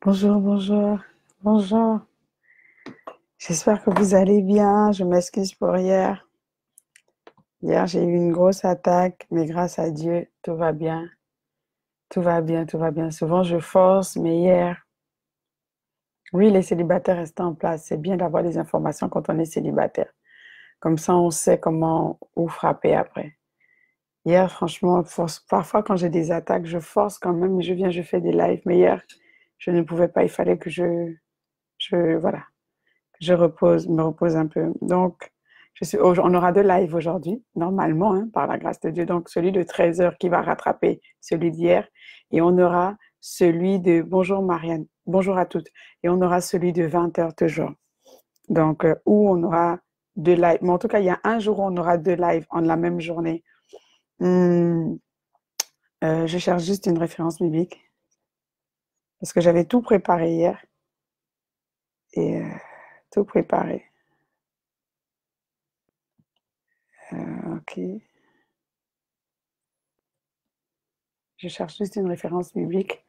Bonjour, bonjour, bonjour. J'espère que vous allez bien. Je m'excuse pour hier. Hier, j'ai eu une grosse attaque, mais grâce à Dieu, tout va bien. Tout va bien, tout va bien. Souvent, je force, mais hier, oui, les célibataires restent en place. C'est bien d'avoir des informations quand on est célibataire. Comme ça, on sait comment où frapper après. Hier, franchement, parfois, quand j'ai des attaques, je force quand même. Je viens, je fais des lives. Mais hier, je ne pouvais pas. Il fallait que voilà. Je me repose un peu. Donc, on aura deux lives aujourd'hui, normalement, hein, par la grâce de Dieu. Donc, celui de 13 heures qui va rattraper celui d'hier. Et on aura celui de Bonjour Marianne, bonjour à toutes. Et on aura celui de 20 heures toujours. Donc, où on aura deux lives. Mais en tout cas, il y a un jour où on aura deux lives en la même journée. Hmm, je cherche juste une référence biblique parce que j'avais tout préparé hier et tout préparé. Ok. Je cherche juste une référence biblique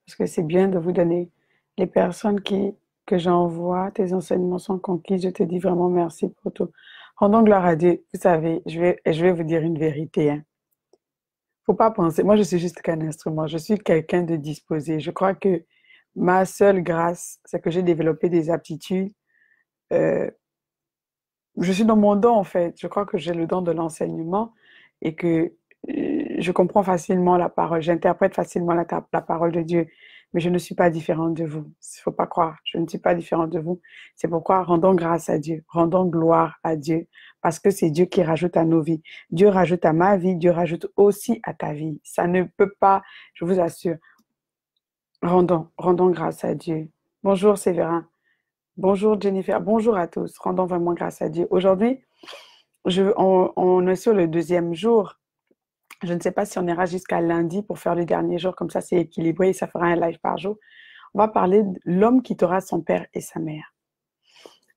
parce que c'est bien de vous donner les personnes que j'envoie. Tes enseignements sont conquis. Je te dis vraiment merci pour tout. Rendons gloire à Dieu. Vous savez, je vais vous dire une vérité, hein. Faut pas penser. Moi, je suis juste qu'un instrument. Je suis quelqu'un de disposé. Je crois que ma seule grâce, c'est que j'ai développé des aptitudes. Euh, je suis dans mon don, en fait. Je crois que j'ai le don de l'enseignement et que je comprends facilement la parole, j'interprète facilement la parole de Dieu, mais je ne suis pas différente de vous. Il ne faut pas croire, je ne suis pas différente de vous. C'est pourquoi rendons grâce à Dieu, rendons gloire à Dieu, parce que c'est Dieu qui rajoute à nos vies. Dieu rajoute à ma vie, Dieu rajoute aussi à ta vie. Ça ne peut pas, je vous assure. Rendons grâce à Dieu. Bonjour Séverin, bonjour Jennifer, bonjour à tous. Rendons vraiment grâce à Dieu. Aujourd'hui, on est sur le deuxième jour. Je ne sais pas si on ira jusqu'à lundi pour faire le dernier jour, comme ça c'est équilibré et ça fera un live par jour. On va parler de l'homme quittera son père et sa mère.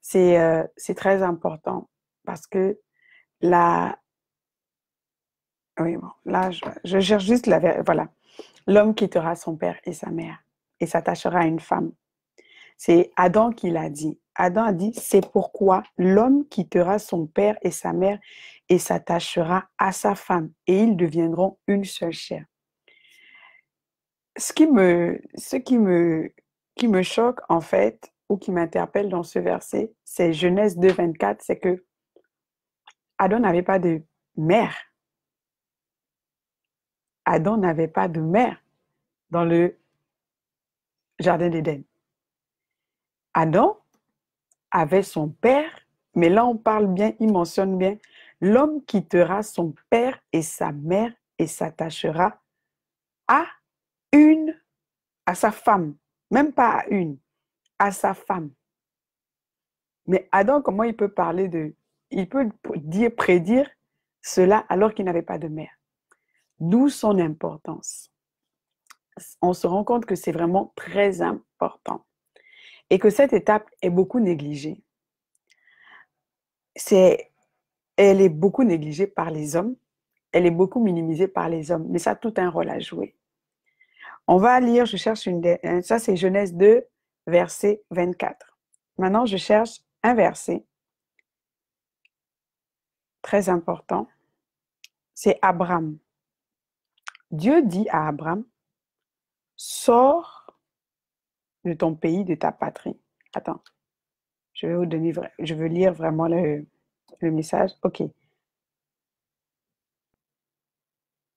C'est très important parce que là, oui, bon, là, je cherche juste voilà. L'homme quittera son père et sa mère et s'attachera à une femme. C'est Adam qui l'a dit. Adam a dit, c'est pourquoi l'homme quittera son père et sa mère et s'attachera à sa femme et ils deviendront une seule chair. Ce qui me choque, en fait, ou qui m'interpelle dans ce verset, c'est Genèse 2, 24, c'est que Adam n'avait pas de mère. Adam n'avait pas de mère dans le jardin d'Éden. Adam avait son père, mais là on parle bien, il mentionne bien, l'homme quittera son père et sa mère et s'attachera à une, à sa femme, même pas à une, à sa femme. Mais Adam, comment il peut parler il peut dire, prédire cela alors qu'il n'avait pas de mère? D'où son importance. On se rend compte que c'est vraiment très important et que cette étape est beaucoup négligée. C'est, elle est beaucoup négligée par les hommes, elle est beaucoup minimisée par les hommes, mais ça a tout un rôle à jouer. On va lire, je cherche ça c'est Genèse 2, verset 24. Maintenant, je cherche un verset très important, c'est Abraham. Dieu dit à Abraham, sors de ton pays, de ta patrie. Attends, je veux lire vraiment le message. Ok.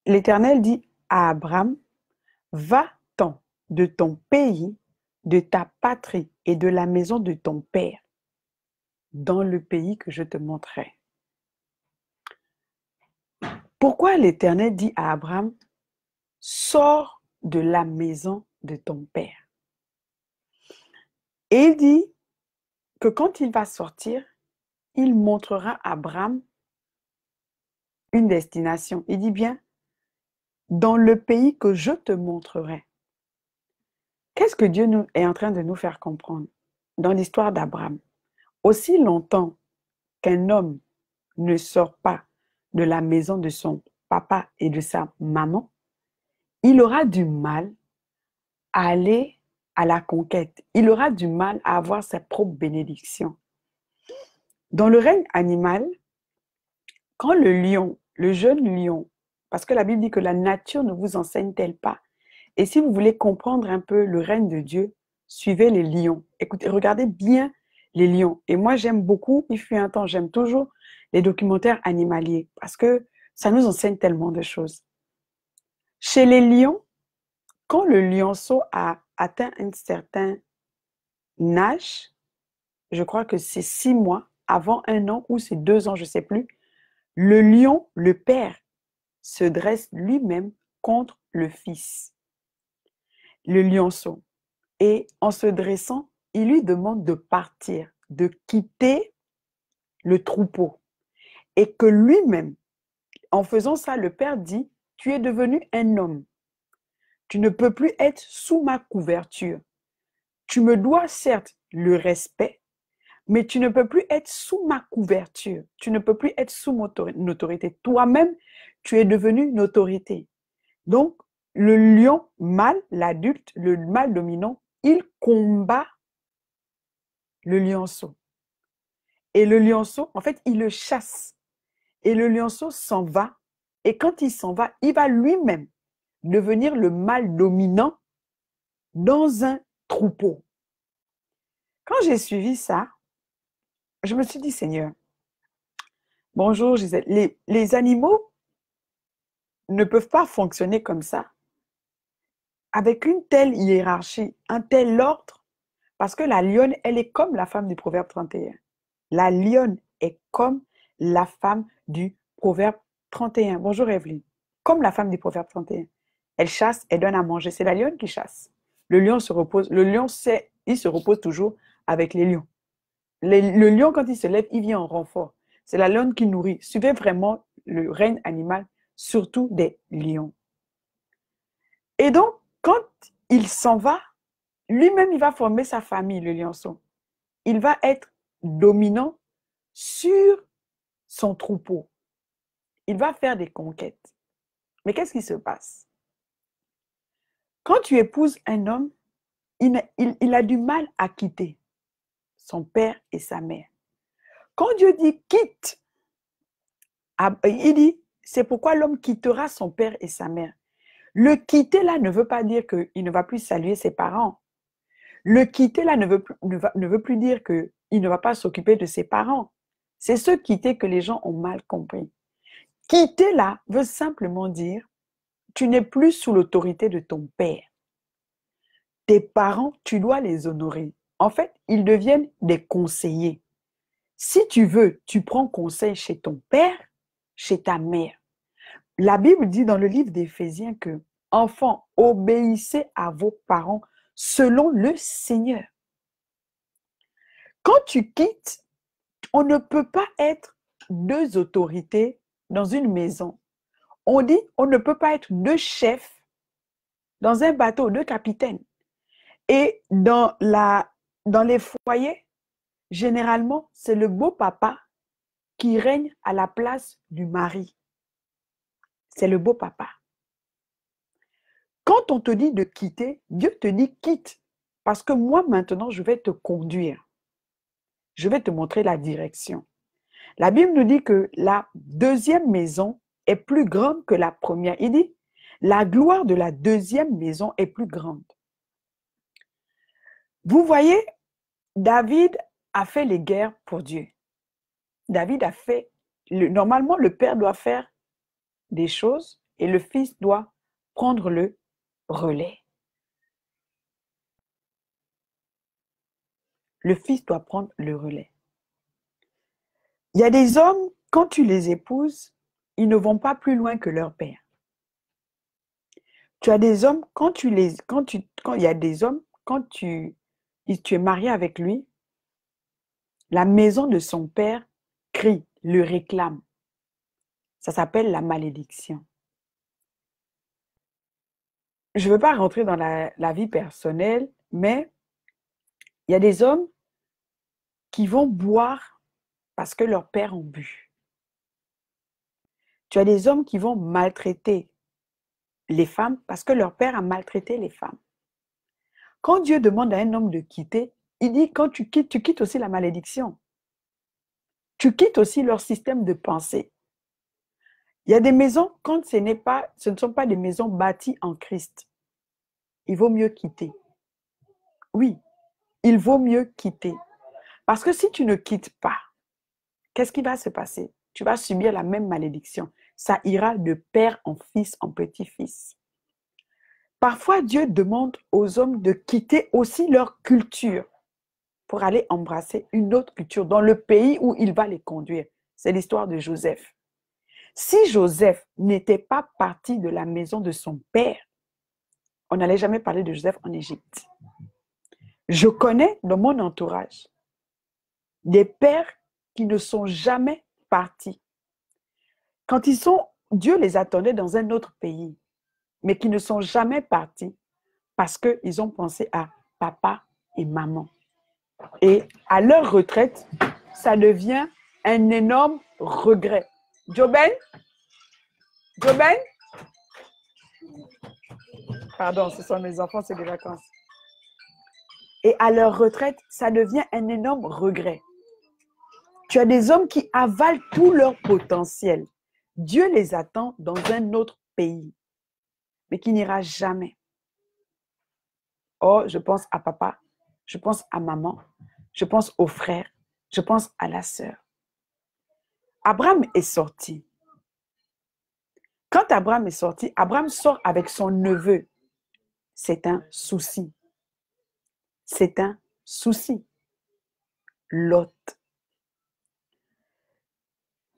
L'Éternel dit à Abraham, va-t'en de ton pays, de ta patrie et de la maison de ton père, dans le pays que je te montrerai. Pourquoi l'Éternel dit à Abraham, sors de la maison de ton père? Et il dit que quand il va sortir, il montrera à Abraham une destination. Il dit bien, dans le pays que je te montrerai. Qu'est-ce que Dieu est en train de nous faire comprendre dans l'histoire d'Abraham? Aussi longtemps qu'un homme ne sort pas de la maison de son papa et de sa maman, il aura du mal à aller à la conquête. Il aura du mal à avoir sa propre bénédiction. Dans le règne animal, quand le lion, le jeune lion, parce que la Bible dit que la nature ne vous enseigne-t-elle pas? Et si vous voulez comprendre un peu le règne de Dieu, suivez les lions. Écoutez, regardez bien les lions. Et moi, j'aime beaucoup, il fut un temps, j'aime toujours les documentaires animaliers parce que ça nous enseigne tellement de choses. Chez les lions, quand le lionceau a atteint un certain âge, je crois que c'est 6 mois, avant 1 an ou c'est 2 ans, je ne sais plus, le lion, le père, se dresse lui-même contre le fils, le lionceau. Et en se dressant, il lui demande de partir, de quitter le troupeau. Et que lui-même, en faisant ça, le père dit, tu es devenu un homme. Tu ne peux plus être sous ma couverture. Tu me dois certes le respect, mais tu ne peux plus être sous ma couverture. Tu ne peux plus être sous mon autorité. Toi-même, tu es devenu une autorité. Donc, le lion mâle, l'adulte, le mâle dominant, il combat le lionceau. Et le lionceau, en fait, il le chasse. Et le lionceau s'en va. Et quand il s'en va, il va lui-même devenir le mâle dominant dans un troupeau. Quand j'ai suivi ça, je me suis dit, Seigneur, bonjour Gisèle, les animaux ne peuvent pas fonctionner comme ça, avec une telle hiérarchie, un tel ordre, parce que la lionne, elle est comme la femme du Proverbe 31. La lionne est comme la femme du Proverbe 31. Bonjour Evelyne. Comme la femme du Proverbe 31. Elle chasse, elle donne à manger. C'est la lionne qui chasse. Le lion se repose. Le lion, il se repose toujours avec les lions. Le lion, quand il se lève, il vient en renfort. C'est la lionne qui nourrit. Suivez vraiment le règne animal, surtout des lions. Et donc, quand il s'en va, lui-même, il va former sa famille, le lionceau. Il va être dominant sur son troupeau. Il va faire des conquêtes. Mais qu'est-ce qui se passe? Quand tu épouses un homme, il a du mal à quitter son père et sa mère. Quand Dieu dit quitte, il dit, c'est pourquoi l'homme quittera son père et sa mère. Le quitter là ne veut pas dire qu'il ne va plus saluer ses parents. Le quitter là ne veut plus dire qu'il ne va pas s'occuper de ses parents. C'est ce quitter que les gens ont mal compris. Quitter là veut simplement dire, tu n'es plus sous l'autorité de ton père. Tes parents, tu dois les honorer. En fait, ils deviennent des conseillers. Si tu veux, tu prends conseil chez ton père, chez ta mère. La Bible dit dans le livre d'Éphésiens que, enfants, obéissez à vos parents selon le Seigneur. Quand tu quittes, on ne peut pas être 2 autorités dans une maison. On dit, on ne peut pas être 2 chefs dans un bateau, 2 capitaines. Et dans les foyers, généralement, c'est le beau papa qui règne à la place du mari. C'est le beau papa. Quand on te dit de quitter, Dieu te dit quitte. Parce que moi, maintenant, je vais te conduire. Je vais te montrer la direction. La Bible nous dit que la deuxième maison est plus grande que la première. Il dit, la gloire de la deuxième maison est plus grande. Vous voyez, David a fait les guerres pour Dieu. David a fait, normalement, le père doit faire des choses et le fils doit prendre le relais. Le fils doit prendre le relais. Il y a des hommes, quand tu les épouses, ils ne vont pas plus loin que leur père. Tu as des hommes, il y a des hommes, quand tu es marié avec lui, la maison de son père crie, le réclame. Ça s'appelle la malédiction. Je ne veux pas rentrer dans la vie personnelle, mais il y a des hommes qui vont boire parce que leurs pères ont bu. Tu as des hommes qui vont maltraiter les femmes parce que leur père a maltraité les femmes. Quand Dieu demande à un homme de quitter, il dit quand tu quittes aussi la malédiction. Tu quittes aussi leur système de pensée. Il y a des maisons, quand ce ne sont pas des maisons bâties en Christ, il vaut mieux quitter. Oui, il vaut mieux quitter. Parce que si tu ne quittes pas, qu'est-ce qui va se passer? Tu vas subir la même malédiction. Ça ira de père en fils, en petit-fils. Parfois, Dieu demande aux hommes de quitter aussi leur culture pour aller embrasser une autre culture dans le pays où il va les conduire. C'est l'histoire de Joseph. Si Joseph n'était pas parti de la maison de son père, on n'allait jamais parler de Joseph en Égypte. Je connais dans mon entourage des pères qui ne sont jamais partis. Quand Dieu les attendait dans un autre pays, mais qui ne sont jamais partis parce qu'ils ont pensé à papa et maman. Et à leur retraite, ça devient un énorme regret. Joben? Pardon, ce sont mes enfants, c'est des vacances. Et à leur retraite, ça devient un énorme regret. Tu as des hommes qui avalent tout leur potentiel. Dieu les attend dans un autre pays, mais qui n'ira jamais. Oh, je pense à papa, je pense à maman, je pense aux frères, je pense à la sœur. Abraham est sorti. Quand Abraham est sorti, Abraham sort avec son neveu. C'est un souci. C'est un souci. Lot.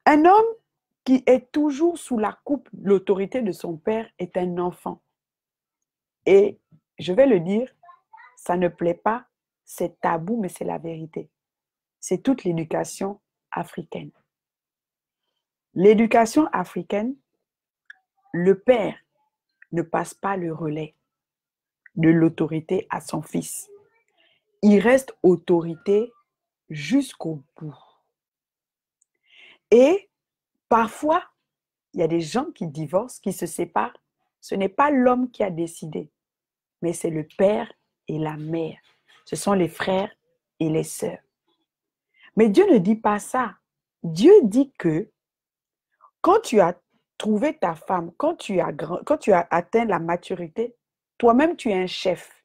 Un homme qui est toujours sous la coupe, l'autorité de son père est un enfant. Et je vais le dire, ça ne plaît pas, c'est tabou, mais c'est la vérité. C'est toute l'éducation africaine. L'éducation africaine, le père ne passe pas le relais de l'autorité à son fils. Il reste autorité jusqu'au bout. Et parfois, il y a des gens qui divorcent, qui se séparent. Ce n'est pas l'homme qui a décidé, mais c'est le père et la mère. Ce sont les frères et les sœurs. Mais Dieu ne dit pas ça. Dieu dit que quand tu as trouvé ta femme, quand tu as atteint la maturité, toi-même tu es un chef.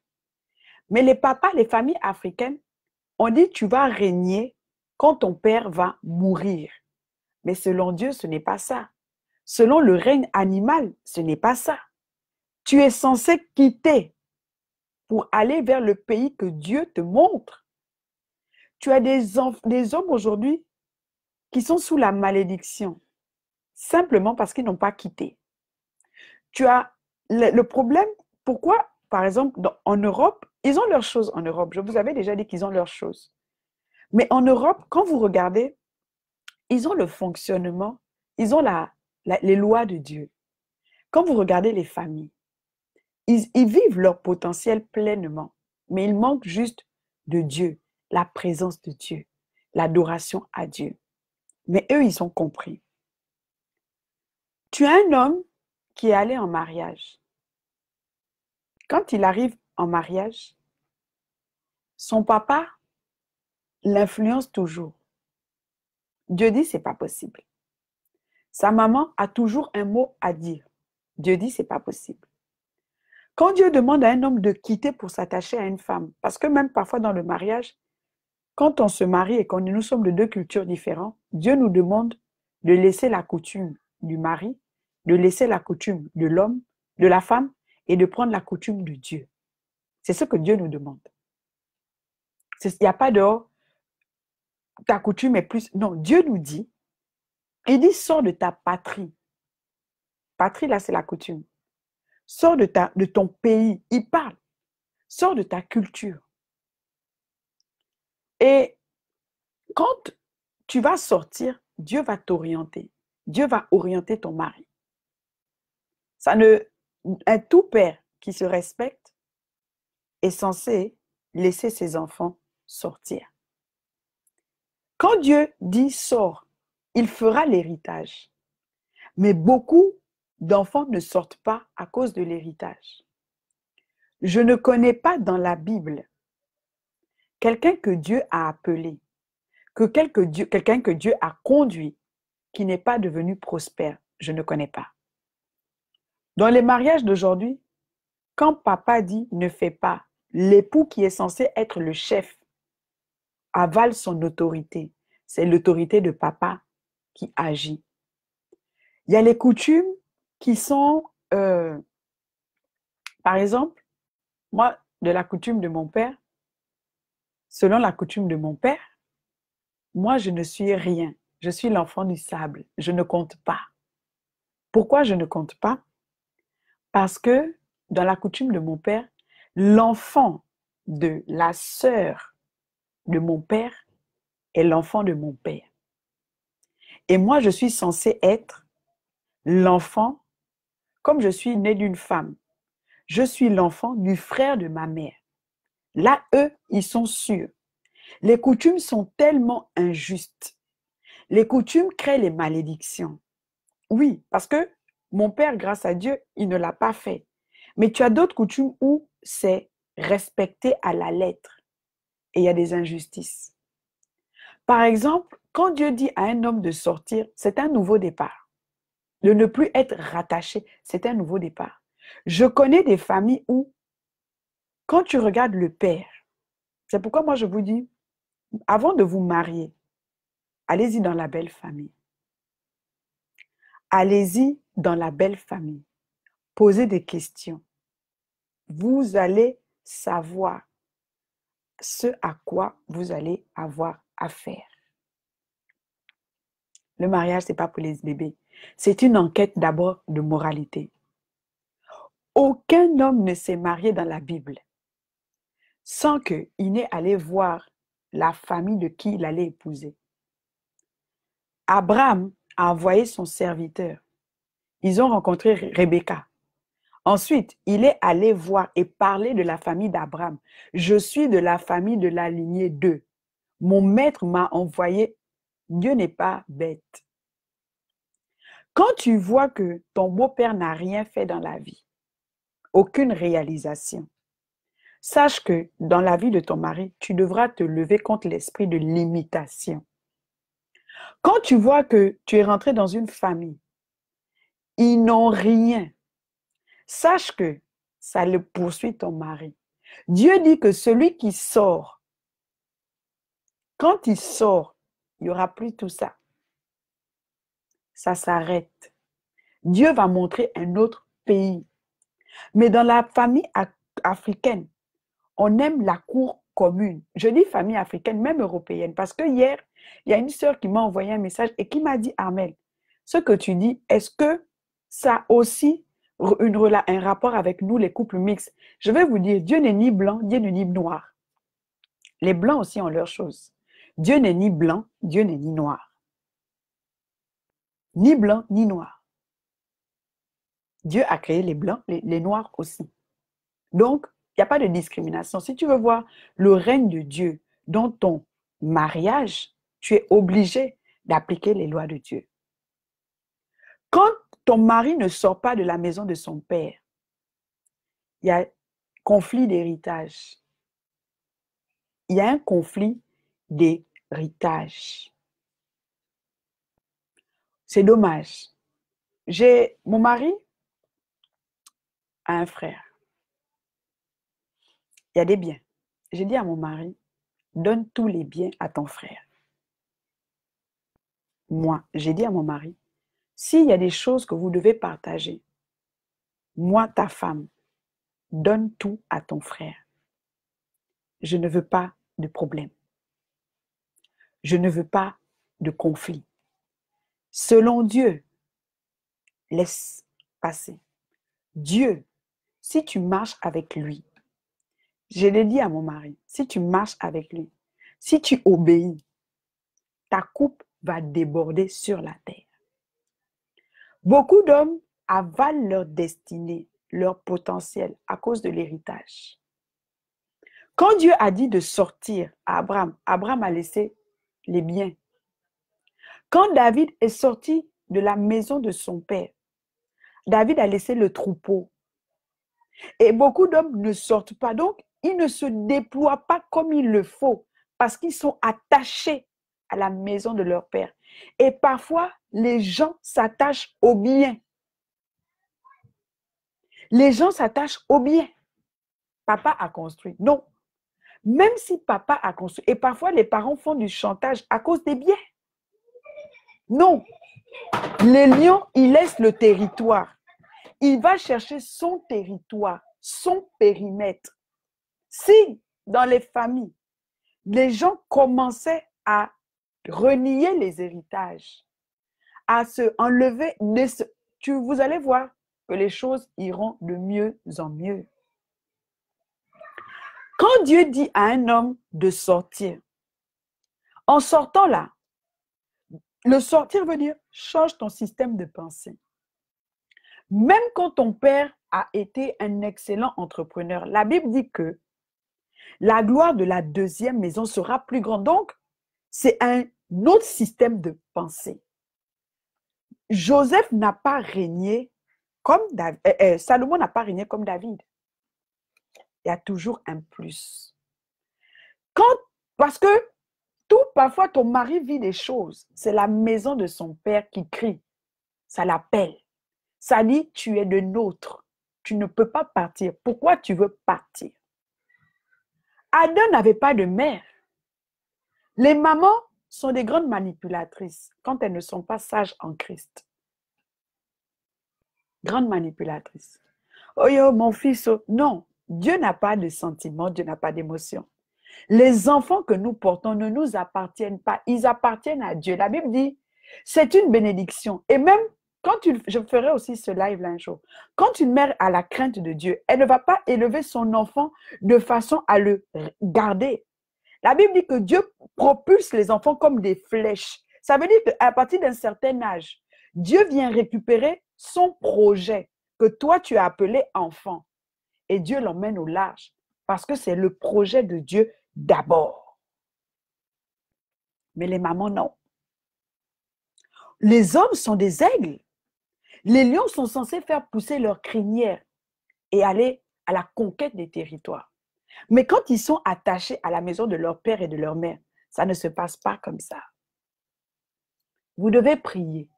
Mais les papas, les familles africaines, on dit tu vas régner quand ton père va mourir. Mais selon Dieu, ce n'est pas ça. Selon le règne animal, ce n'est pas ça. Tu es censé quitter pour aller vers le pays que Dieu te montre. Tu as des hommes aujourd'hui qui sont sous la malédiction, simplement parce qu'ils n'ont pas quitté. Tu as le problème, pourquoi, par exemple, en Europe, ils ont leurs choses en Europe. Je vous avais déjà dit qu'ils ont leurs choses. Mais en Europe, quand vous regardez, ils ont le fonctionnement, ils ont les lois de Dieu. Quand vous regardez les familles, ils vivent leur potentiel pleinement, mais il manque juste de Dieu, la présence de Dieu, l'adoration à Dieu. Mais eux, ils ont compris. Tu as un homme qui est allé en mariage. Quand il arrive en mariage, son papa l'influence toujours. Dieu dit, c'est pas possible. Sa maman a toujours un mot à dire. Dieu dit, c'est pas possible. Quand Dieu demande à un homme de quitter pour s'attacher à une femme, parce que même parfois dans le mariage, quand on se marie et que nous sommes de deux cultures différentes, Dieu nous demande de laisser la coutume du mari, de laisser la coutume de l'homme, de la femme, et de prendre la coutume de Dieu. C'est ce que Dieu nous demande. Il n'y a pas de ta coutume est plus. Non, Dieu nous dit, il dit sors de ta patrie. Patrie, là, c'est la coutume. Sors de ton pays. Il parle. Sors de ta culture. Et quand tu vas sortir, Dieu va t'orienter. Dieu va orienter ton mari. Un tout père qui se respecte est censé laisser ses enfants sortir. Quand Dieu dit sors, il fera l'héritage. Mais beaucoup d'enfants ne sortent pas à cause de l'héritage. Je ne connais pas dans la Bible quelqu'un que Dieu a appelé, quelqu'un que Dieu a conduit, qui n'est pas devenu prospère. Je ne connais pas. Dans les mariages d'aujourd'hui, quand papa dit ne fais pas, l'époux qui est censé être le chef avale son autorité. C'est l'autorité de papa qui agit. Il y a les coutumes qui sont, par exemple, moi, de la coutume de mon père, selon la coutume de mon père, moi, je ne suis rien. Je suis l'enfant du sable. Je ne compte pas. Pourquoi je ne compte pas? Parce que dans la coutume de mon père, l'enfant de la sœur de mon père est l'enfant de mon père. Et moi, je suis censée être l'enfant, comme je suis née d'une femme, je suis l'enfant du frère de ma mère. Là, eux, ils sont sûrs. Les coutumes sont tellement injustes. Les coutumes créent les malédictions. Oui, parce que mon père, grâce à Dieu, il ne l'a pas fait. Mais tu as d'autres coutumes où c'est respecté à la lettre et il y a des injustices. Par exemple, quand Dieu dit à un homme de sortir, c'est un nouveau départ. De ne plus être rattaché, c'est un nouveau départ. Je connais des familles où, quand tu regardes le père, c'est pourquoi moi je vous dis, avant de vous marier, allez-y dans la belle famille. Allez-y dans la belle famille. Posez des questions. Vous allez savoir ce à quoi vous allez avoir affaire. Le mariage, ce n'est pas pour les bébés. C'est une enquête d'abord de moralité. Aucun homme ne s'est marié dans la Bible sans qu'il n'ait allé voir la famille de qui il allait épouser. Abraham a envoyé son serviteur. Ils ont rencontré Rebecca. Ensuite, il est allé voir et parler de la famille d'Abraham. Je suis de la famille de la lignée 2. Mon maître m'a envoyé. Dieu n'est pas bête. Quand tu vois que ton beau-père n'a rien fait dans la vie, aucune réalisation, sache que dans la vie de ton mari, tu devras te lever contre l'esprit de l'imitation. Quand tu vois que tu es rentré dans une famille, ils n'ont rien, sache que ça le poursuit ton mari. Dieu dit que celui qui sort, quand il sort, il n'y aura plus tout ça. Ça s'arrête. Dieu va montrer un autre pays. Mais dans la famille africaine, on aime la cour commune. Je dis famille africaine, même européenne, parce que hier, il y a une sœur qui m'a envoyé un message et qui m'a dit, Armel, ce que tu dis, est-ce que ça a aussi un rapport avec nous, les couples mixtes? Je vais vous dire, Dieu n'est ni blanc, Dieu n'est ni noir. Les blancs aussi ont leurs choses. Dieu n'est ni blanc, Dieu n'est ni noir. Ni blanc, ni noir. Dieu a créé les blancs, les noirs aussi. Donc, il n'y a pas de discrimination. Si tu veux voir le règne de Dieu dans ton mariage, tu es obligé d'appliquer les lois de Dieu. Quand ton mari ne sort pas de la maison de son père, il y a conflit d'héritage. Il y a un conflit d'héritage. C'est dommage. Mon mari a un frère. Il y a des biens. J'ai dit à mon mari, donne tous les biens à ton frère. Moi, j'ai dit à mon mari, s'il y a des choses que vous devez partager, moi, ta femme, donne tout à ton frère. Je ne veux pas de problème. Je ne veux pas de conflit. Selon Dieu, laisse passer. Dieu, si tu marches avec lui, je l'ai dit à mon mari, si tu marches avec lui, si tu obéis, ta coupe va déborder sur la terre. Beaucoup d'hommes avalent leur destinée, leur potentiel à cause de l'héritage. Quand Dieu a dit de sortir à Abraham, Abraham a laissé les biens. Quand David est sorti de la maison de son père, David a laissé le troupeau. Et beaucoup d'hommes ne sortent pas. Donc, ils ne se déploient pas comme il le faut parce qu'ils sont attachés à la maison de leur père. Et parfois, les gens s'attachent au bien. Les gens s'attachent au bien. Papa a construit. Non. Même si papa a construit. Et parfois, les parents font du chantage à cause des biens. Non. Les lions, ils laissent le territoire. Il va chercher son territoire, son périmètre. Si, dans les familles, les gens commençaient à renier les héritages, à se enlever, vous allez voir que les choses iront de mieux en mieux. Quand Dieu dit à un homme de sortir, en sortant là, le sortir veut dire change ton système de pensée. Même quand ton père a été un excellent entrepreneur, la Bible dit que la gloire de la deuxième maison sera plus grande. Donc, c'est un autre système de pensée. Joseph n'a pas régné comme David. Salomon n'a pas régné comme David. Il y a toujours un plus. Parce que parfois, ton mari vit des choses. C'est la maison de son père qui crie. Ça l'appelle. Ça dit, tu es de nôtre. Tu ne peux pas partir. Pourquoi tu veux partir? Adam n'avait pas de mère. Les mamans sont des grandes manipulatrices quand elles ne sont pas sages en Christ. Grandes manipulatrices. Oh yo, mon fils, oh. Non, Dieu n'a pas de sentiments, Dieu n'a pas d'émotions. Les enfants que nous portons ne nous appartiennent pas, ils appartiennent à Dieu. La Bible dit, c'est une bénédiction. Et même je ferai aussi ce live là un jour, quand une mère a la crainte de Dieu, elle ne va pas élever son enfant de façon à le garder. La Bible dit que Dieu propulse les enfants comme des flèches. Ça veut dire qu'à partir d'un certain âge, Dieu vient récupérer son projet que toi tu as appelé enfant. Et Dieu l'emmène au large parce que c'est le projet de Dieu d'abord. Mais les mamans, non. Les hommes sont des aigles. Les lions sont censés faire pousser leurs crinières et aller à la conquête des territoires. Mais quand ils sont attachés à la maison de leur père et de leur mère, ça ne se passe pas comme ça. Vous devez prier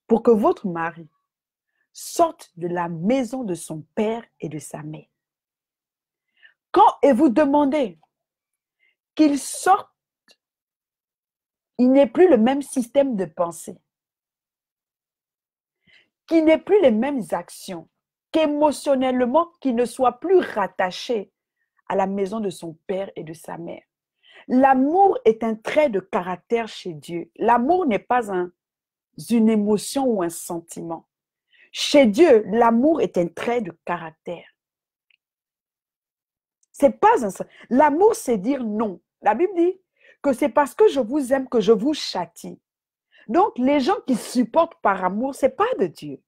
pour que votre mari sorte de la maison de son père et de sa mère. Et vous demandez qu'il sorte, il n'ait plus le même système de pensée, qu'il n'ait plus les mêmes actions, qu'émotionnellement, qu'il ne soit plus rattaché à la maison de son père et de sa mère. L'amour est un trait de caractère chez Dieu. L'amour n'est pas une émotion ou un sentiment. Chez Dieu, l'amour est un trait de caractère. C'est pas l'amour, c'est dire non. La Bible dit que c'est parce que je vous aime que je vous châtie. Donc, les gens qui supportent par amour, c'est pas de Dieu.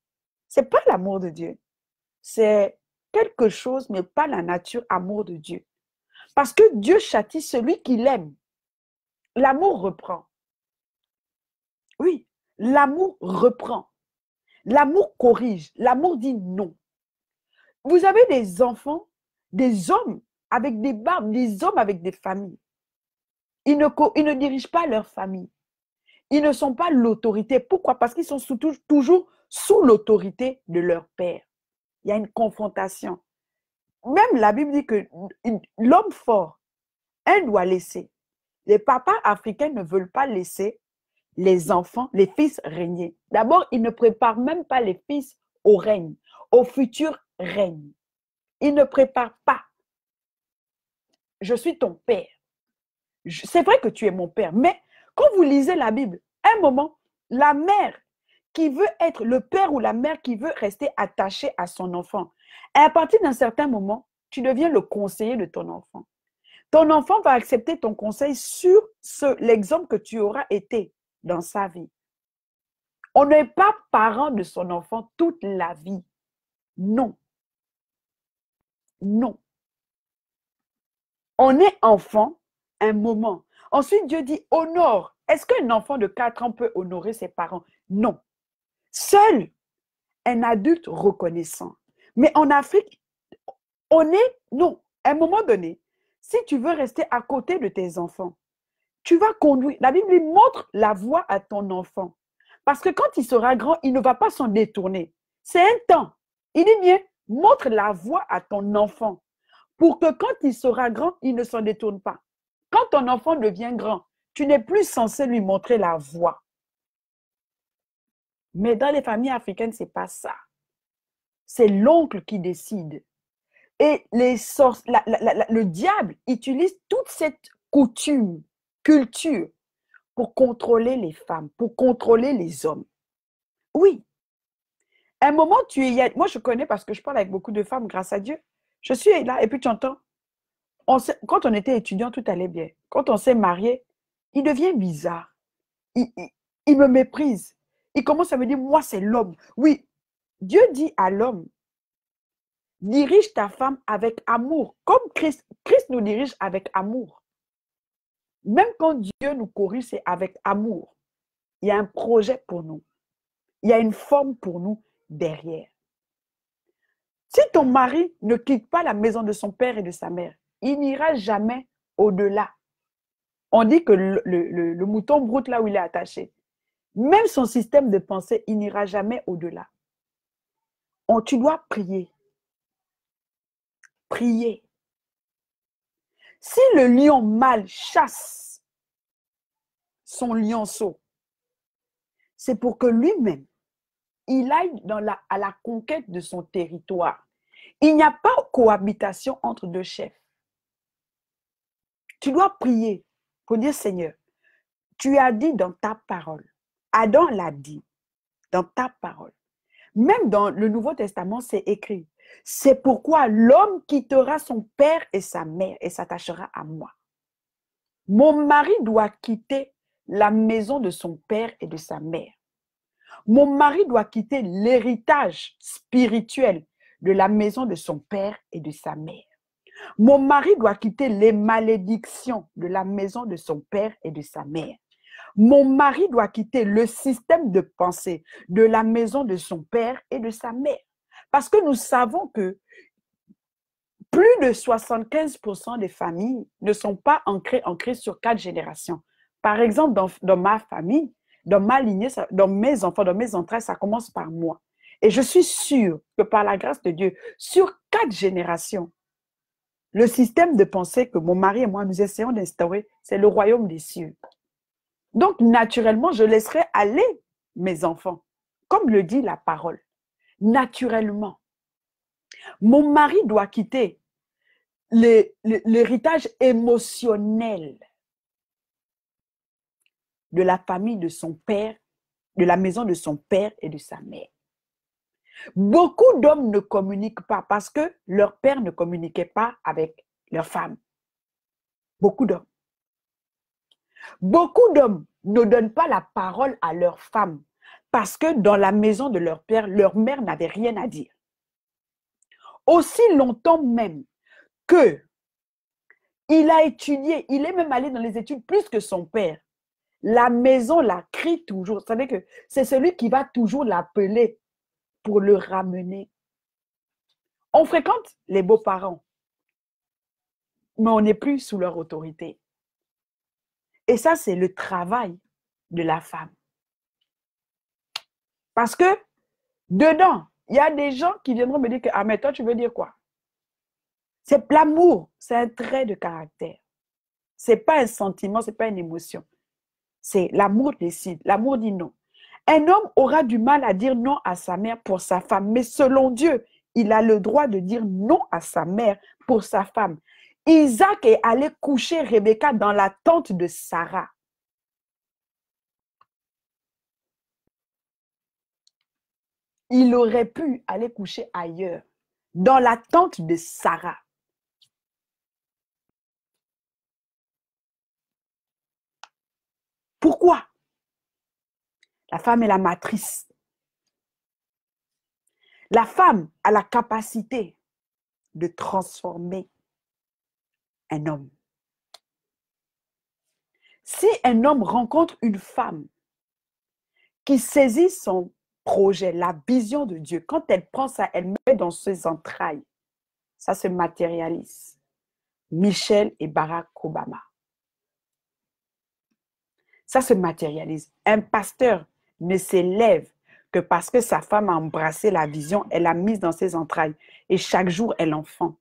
C'est pas l'amour de Dieu. C'est quelque chose, mais pas la nature amour de Dieu. Parce que Dieu châtie celui qui l'aime. L'amour reprend. Oui, l'amour reprend. L'amour corrige. L'amour dit non. Vous avez des enfants, des hommes avec des barbes, des hommes avec des familles. Ils ne dirigent pas leur famille. Ils ne sont pas l'autorité. Pourquoi? Parce qu'ils sont toujours sous l'autorité de leur père. Il y a une confrontation. Même la Bible dit que l'homme fort, un doit laisser. Les papas africains ne veulent pas laisser les enfants, les fils régner. D'abord, ils ne préparent même pas les fils au règne, au futur règne. Ils ne préparent pas. Je suis ton père. C'est vrai que tu es mon père, mais quand vous lisez la Bible, à un moment, la mère qui veut être le père ou la mère qui veut rester attachée à son enfant, et à partir d'un certain moment, tu deviens le conseiller de ton enfant. Ton enfant va accepter ton conseil sur l'exemple que tu auras été dans sa vie. On n'est pas parent de son enfant toute la vie. Non. Non. On est enfant un moment. Ensuite, Dieu dit honore. Est-ce qu'un enfant de 4 ans peut honorer ses parents? Non. Seul un adulte reconnaissant. Mais en Afrique, non, à un moment donné, si tu veux rester à côté de tes enfants, tu vas conduire. La Bible lui montre la voie à ton enfant. Parce que quand il sera grand, il ne va pas s'en détourner. C'est un temps. Il dit bien, montre la voie à ton enfant pour que quand il sera grand, il ne s'en détourne pas. Quand ton enfant devient grand, tu n'es plus censé lui montrer la voie. Mais dans les familles africaines, ce n'est pas ça. C'est l'oncle qui décide. Et le diable utilise toute cette coutume, culture, pour contrôler les femmes, pour contrôler les hommes. Oui. À un moment, moi je connais parce que je parle avec beaucoup de femmes, grâce à Dieu. Je suis là et puis tu entends, quand on était étudiant, tout allait bien. Quand on s'est marié, il devient bizarre. Il me méprise. Il commence à me dire, moi c'est l'homme. Oui, Dieu dit à l'homme, dirige ta femme avec amour, comme Christ nous dirige avec amour. Même quand Dieu nous corrige, c'est avec amour. Il y a un projet pour nous. Il y a une forme pour nous derrière. Si ton mari ne quitte pas la maison de son père et de sa mère, il n'ira jamais au-delà. On dit que le mouton broute là où il est attaché. Même son système de pensée, il n'ira jamais au-delà. Tu dois prier. Prier. Si le lion mâle chasse son lionceau, c'est pour que lui-même, il aille à la conquête de son territoire. Il n'y a pas cohabitation entre deux chefs. Tu dois prier pour dire, Seigneur, tu as dit dans ta parole, Adam l'a dit dans ta parole. Même dans le Nouveau Testament, c'est écrit, c'est pourquoi l'homme quittera son père et sa mère et s'attachera à moi. Mon mari doit quitter la maison de son père et de sa mère. Mon mari doit quitter l'héritage spirituel de la maison de son père et de sa mère. Mon mari doit quitter les malédictions de la maison de son père et de sa mère. Mon mari doit quitter le système de pensée de la maison de son père et de sa mère. Parce que nous savons que plus de 75% des familles ne sont pas ancrées sur 4 générations. Par exemple, dans ma famille, dans ma lignée, dans mes enfants, dans mes entrailles, ça commence par moi. Et je suis sûre que par la grâce de Dieu, sur 4 générations, le système de pensée que mon mari et moi, nous essayons d'instaurer, c'est le royaume des cieux. Donc, naturellement, je laisserai aller mes enfants, comme le dit la parole. Naturellement. Mon mari doit quitter l'héritage émotionnel de la famille de son père, de la maison de son père et de sa mère. Beaucoup d'hommes ne communiquent pas parce que leur père ne communiquait pas avec leur femme. Beaucoup d'hommes. Beaucoup d'hommes ne donnent pas la parole à leur femme parce que dans la maison de leur père, leur mère n'avait rien à dire. Aussi longtemps même que il a étudié, il est même allé dans les études plus que son père. La maison la crie toujours. Vous savez que c'est celui qui va toujours l'appeler pour le ramener. On fréquente les beaux-parents, mais on n'est plus sous leur autorité. Et ça, c'est le travail de la femme. Parce que dedans, il y a des gens qui viendront me dire que, ah, mais toi, tu veux dire quoi? C'est l'amour, c'est un trait de caractère. Ce n'est pas un sentiment, ce n'est pas une émotion. C'est l'amour décide. L'amour dit non. Un homme aura du mal à dire non à sa mère pour sa femme, mais selon Dieu, il a le droit de dire non à sa mère pour sa femme. Isaac est allé coucher Rebecca dans la tente de Sarah. Il aurait pu aller coucher ailleurs, dans la tente de Sarah. Pourquoi? La femme est la matrice. La femme a la capacité de transformer un homme. Si un homme rencontre une femme qui saisit son projet, la vision de Dieu, quand elle prend ça, elle met dans ses entrailles, ça se matérialise. Michelle et Barack Obama. Ça se matérialise. Un pasteur ne s'élève que parce que sa femme a embrassé la vision, elle l'a mise dans ses entrailles et chaque jour, elle enfante.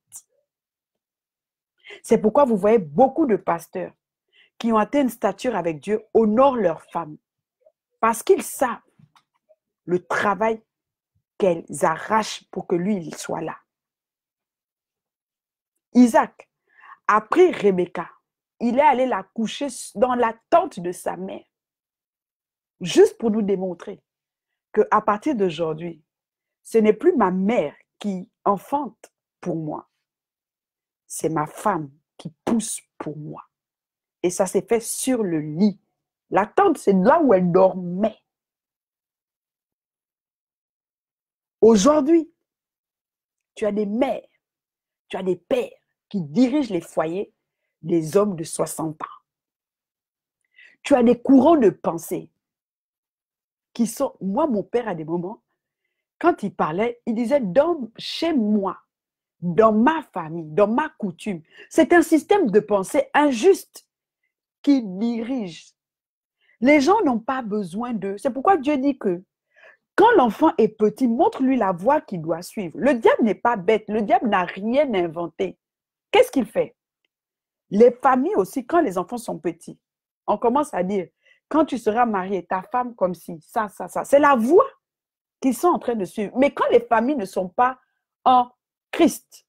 C'est pourquoi vous voyez beaucoup de pasteurs qui ont atteint une stature avec Dieu honorent leurs femmes parce qu'ils savent le travail qu'elles arrachent pour que lui, il soit là. Isaac a pris Rebecca. Il est allé la coucher dans la tente de sa mère, juste pour nous démontrer qu'à partir d'aujourd'hui, ce n'est plus ma mère qui enfante pour moi, c'est ma femme qui pousse pour moi. Et ça s'est fait sur le lit. La tente, c'est là où elle dormait. Aujourd'hui, tu as des mères, tu as des pères qui dirigent les foyers des hommes de 60 ans. Tu as des courants de pensée qui sont... Moi, mon père, à des moments, quand il parlait, il disait, chez moi, dans ma famille, dans ma coutume, c'est un système de pensée injuste qui dirige. Les gens n'ont pas besoin d'eux. C'est pourquoi Dieu dit que quand l'enfant est petit, montre-lui la voie qu'il doit suivre. Le diable n'est pas bête. Le diable n'a rien inventé. Qu'est-ce qu'il fait? Les familles aussi, quand les enfants sont petits, on commence à dire, quand tu seras marié, ta femme comme si, ça. C'est la voie qu'ils sont en train de suivre. Mais quand les familles ne sont pas en Christ,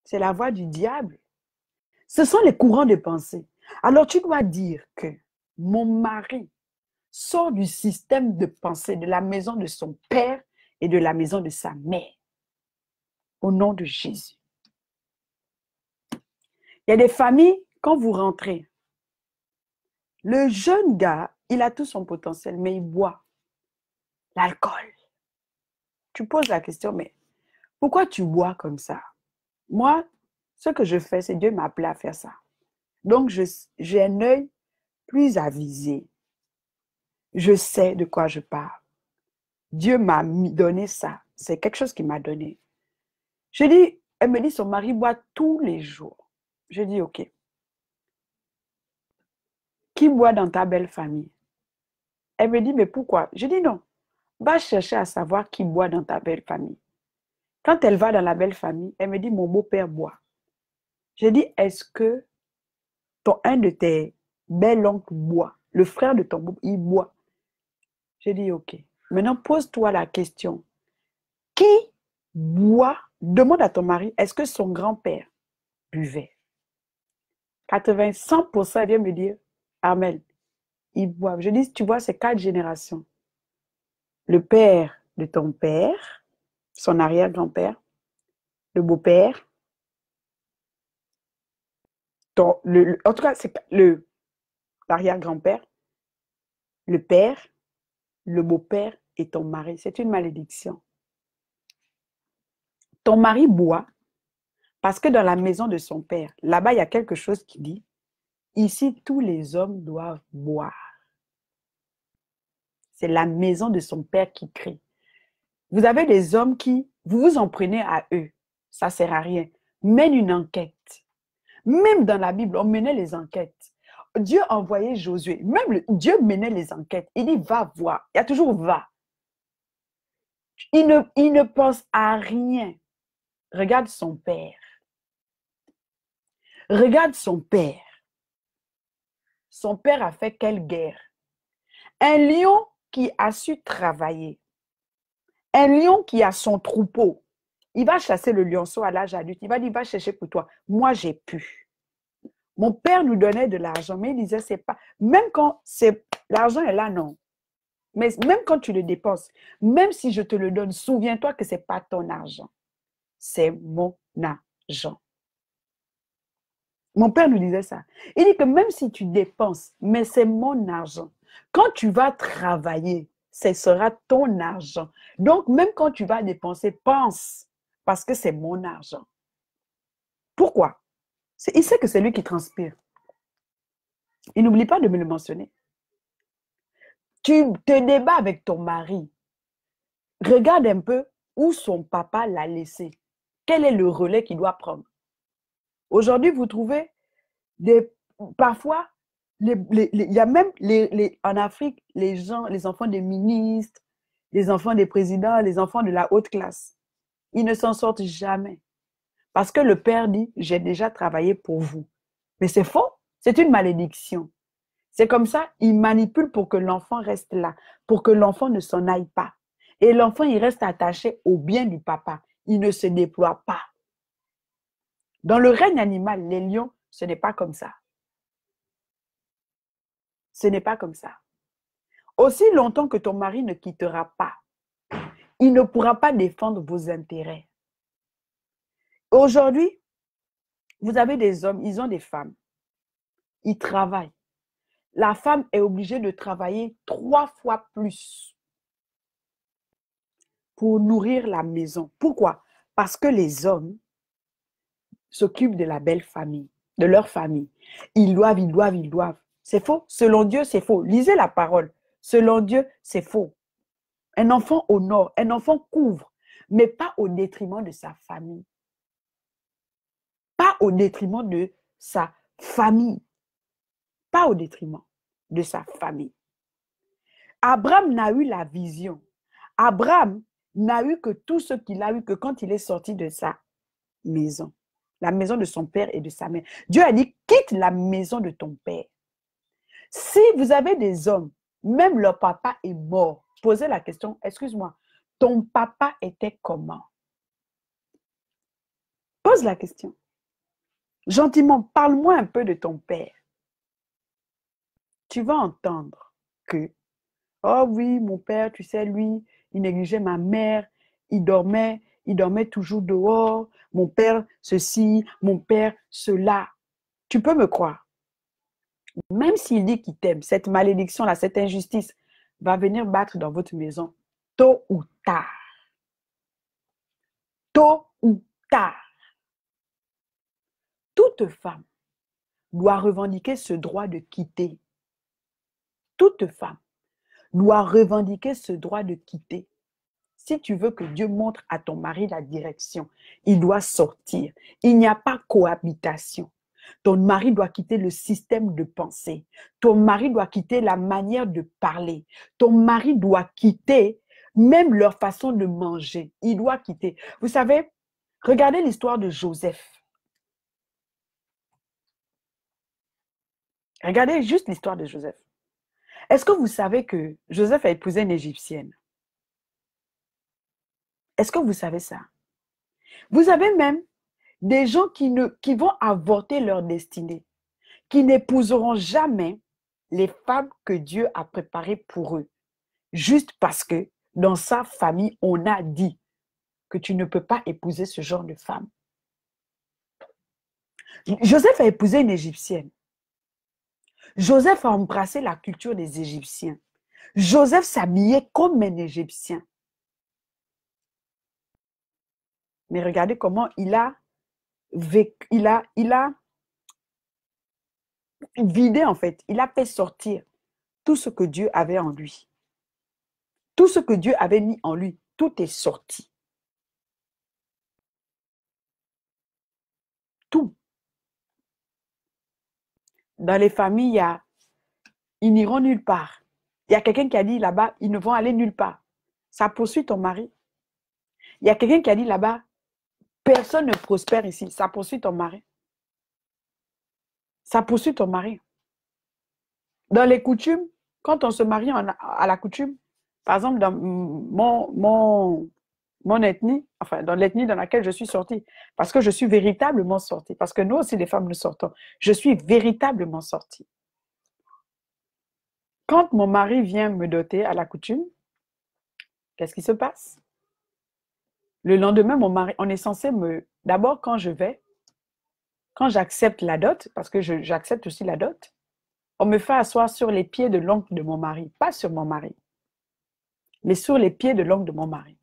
c'est la voie du diable. Ce sont les courants de pensée. Alors tu dois dire que mon mari sort du système de pensée de la maison de son père et de la maison de sa mère. Au nom de Jésus. Il y a des familles, quand vous rentrez, le jeune gars, il a tout son potentiel, mais il boit l'alcool. Tu poses la question, mais pourquoi tu bois comme ça? Moi, ce que je fais, c'est Dieu m'a appelé à faire ça. Donc, j'ai un œil plus avisé. Je sais de quoi je parle. Dieu m'a donné ça. C'est quelque chose qu'il m'a donné. Elle me dit, son mari boit tous les jours. Je dis, OK. Qui boit dans ta belle famille? Elle me dit, mais pourquoi? Je dis, non. Va chercher à savoir qui boit dans ta belle famille. Quand elle va dans la belle famille, elle me dit, mon beau-père boit. Je dis, est-ce que un de tes bel-oncles boit? Le frère de ton beau, il boit. Je dis, OK. Maintenant, pose-toi la question. Qui boit? Demande à ton mari, est-ce que son grand-père buvait? 100% vient me dire, Armel, il boit. Je dis, tu vois, c'est 4 générations. Le père de ton père, son arrière-grand-père, le beau-père, en tout cas, c'est l'arrière-grand-père, le père, le beau-père et ton mari. C'est une malédiction. Ton mari boit parce que dans la maison de son père, là-bas, il y a quelque chose qui dit, ici, tous les hommes doivent boire. C'est la maison de son père qui crie. Vous avez des hommes qui, vous vous en prenez à eux. Ça ne sert à rien. Mène une enquête. Même dans la Bible, on menait les enquêtes. Dieu envoyait Josué. Même Dieu menait les enquêtes. Il dit, va voir. Il y a toujours va. Il ne pense à rien. Regarde son père. Regarde son père. Son père a fait quelle guerre? Un lion qui a su travailler. Un lion qui a son troupeau. Il va chasser le lionceau à l'âge adulte. Il va dire, va chercher pour toi. Moi, j'ai pu. Mon père nous donnait de l'argent, mais il disait, c'est pas, même quand l'argent est là, non. Mais même quand tu le dépenses, même si je te le donne, souviens-toi que ce n'est pas ton argent. C'est mon argent. Mon père nous disait ça. Il dit que même si tu dépenses, mais c'est mon argent. Quand tu vas travailler, ce sera ton argent. Donc, même quand tu vas dépenser, pense, parce que c'est mon argent. Pourquoi? Il sait que c'est lui qui transpire. Il n'oublie pas de me le mentionner. Tu te débats avec ton mari. Regarde un peu où son papa l'a laissé. Quel est le relais qu'il doit prendre? Aujourd'hui, vous trouvez parfois, il y a même en Afrique, les enfants des ministres, les enfants des présidents, les enfants de la haute classe. Ils ne s'en sortent jamais. Parce que le père dit, j'ai déjà travaillé pour vous. Mais c'est faux, c'est une malédiction. C'est comme ça, il manipule pour que l'enfant reste là, pour que l'enfant ne s'en aille pas. Et l'enfant, il reste attaché au bien du papa. Il ne se déploie pas. Dans le règne animal, les lions, ce n'est pas comme ça. Ce n'est pas comme ça. Aussi longtemps que ton mari ne quittera pas, il ne pourra pas défendre vos intérêts. Aujourd'hui, vous avez des hommes, ils ont des femmes. Ils travaillent. La femme est obligée de travailler 3 fois plus pour nourrir la maison. Pourquoi? Parce que les hommes s'occupent de la belle famille, de leur famille. Ils doivent. C'est faux. Selon Dieu, c'est faux. Lisez la parole. Selon Dieu, c'est faux. Un enfant honore, un enfant couvre, mais pas au détriment de sa famille. Pas au détriment de sa famille. Pas au détriment de sa famille. Abraham n'a eu la vision. Abraham n'a eu que tout ce qu'il a eu que quand il est sorti de sa maison. La maison de son père et de sa mère. Dieu a dit, quitte la maison de ton père. Si vous avez des hommes, même leur papa est mort, posez la question, excuse-moi, ton papa était comment? Pose la question. Gentiment, parle-moi un peu de ton père. Tu vas entendre que, oh oui, mon père, tu sais, lui, il négligeait ma mère, il dormait toujours dehors, mon père ceci, mon père cela. Tu peux me croire. Même s'il dit qu'il t'aime, cette malédiction-là, cette injustice va venir battre dans votre maison tôt ou tard. Tôt ou tard. Toute femme doit revendiquer ce droit de quitter. Toute femme doit revendiquer ce droit de quitter. Si tu veux que Dieu montre à ton mari la direction, il doit sortir. Il n'y a pas cohabitation. Ton mari doit quitter le système de pensée. Ton mari doit quitter la manière de parler. Ton mari doit quitter même leur façon de manger. Il doit quitter. Vous savez, regardez l'histoire de Joseph. Regardez juste l'histoire de Joseph. Est-ce que vous savez que Joseph a épousé une Égyptienne? Est-ce que vous savez ça? Vous avez même des gens qui vont avorter leur destinée, qui n'épouseront jamais les femmes que Dieu a préparées pour eux, juste parce que dans sa famille, on a dit que tu ne peux pas épouser ce genre de femme. Joseph a épousé une Égyptienne. Joseph a embrassé la culture des Égyptiens. Joseph s'habillait comme un Égyptien. Mais regardez comment il a vidé en fait. Il a fait sortir tout ce que Dieu avait en lui. Tout ce que Dieu avait mis en lui, tout est sorti. Tout. Dans les familles, ils n'iront nulle part. Il y a quelqu'un qui a dit là-bas, ils ne vont aller nulle part. Ça poursuit ton mari. Il y a quelqu'un qui a dit là-bas, personne ne prospère ici. Ça poursuit ton mari. Ça poursuit ton mari. Dans les coutumes, quand on se marie à la coutume, par exemple, dans mon ethnie, enfin, dans l'ethnie dans laquelle je suis sortie, parce que je suis véritablement sortie, parce que nous aussi, les femmes, nous sortons. Je suis véritablement sortie. Quand mon mari vient me doter à la coutume, qu'est-ce qui se passe? Le lendemain, mon mari, on est censé d'abord, quand j'accepte la dot, parce que j'accepte aussi la dot, on me fait asseoir sur les pieds de l'oncle de mon mari, pas sur mon mari, mais sur les pieds de l'oncle de mon mari.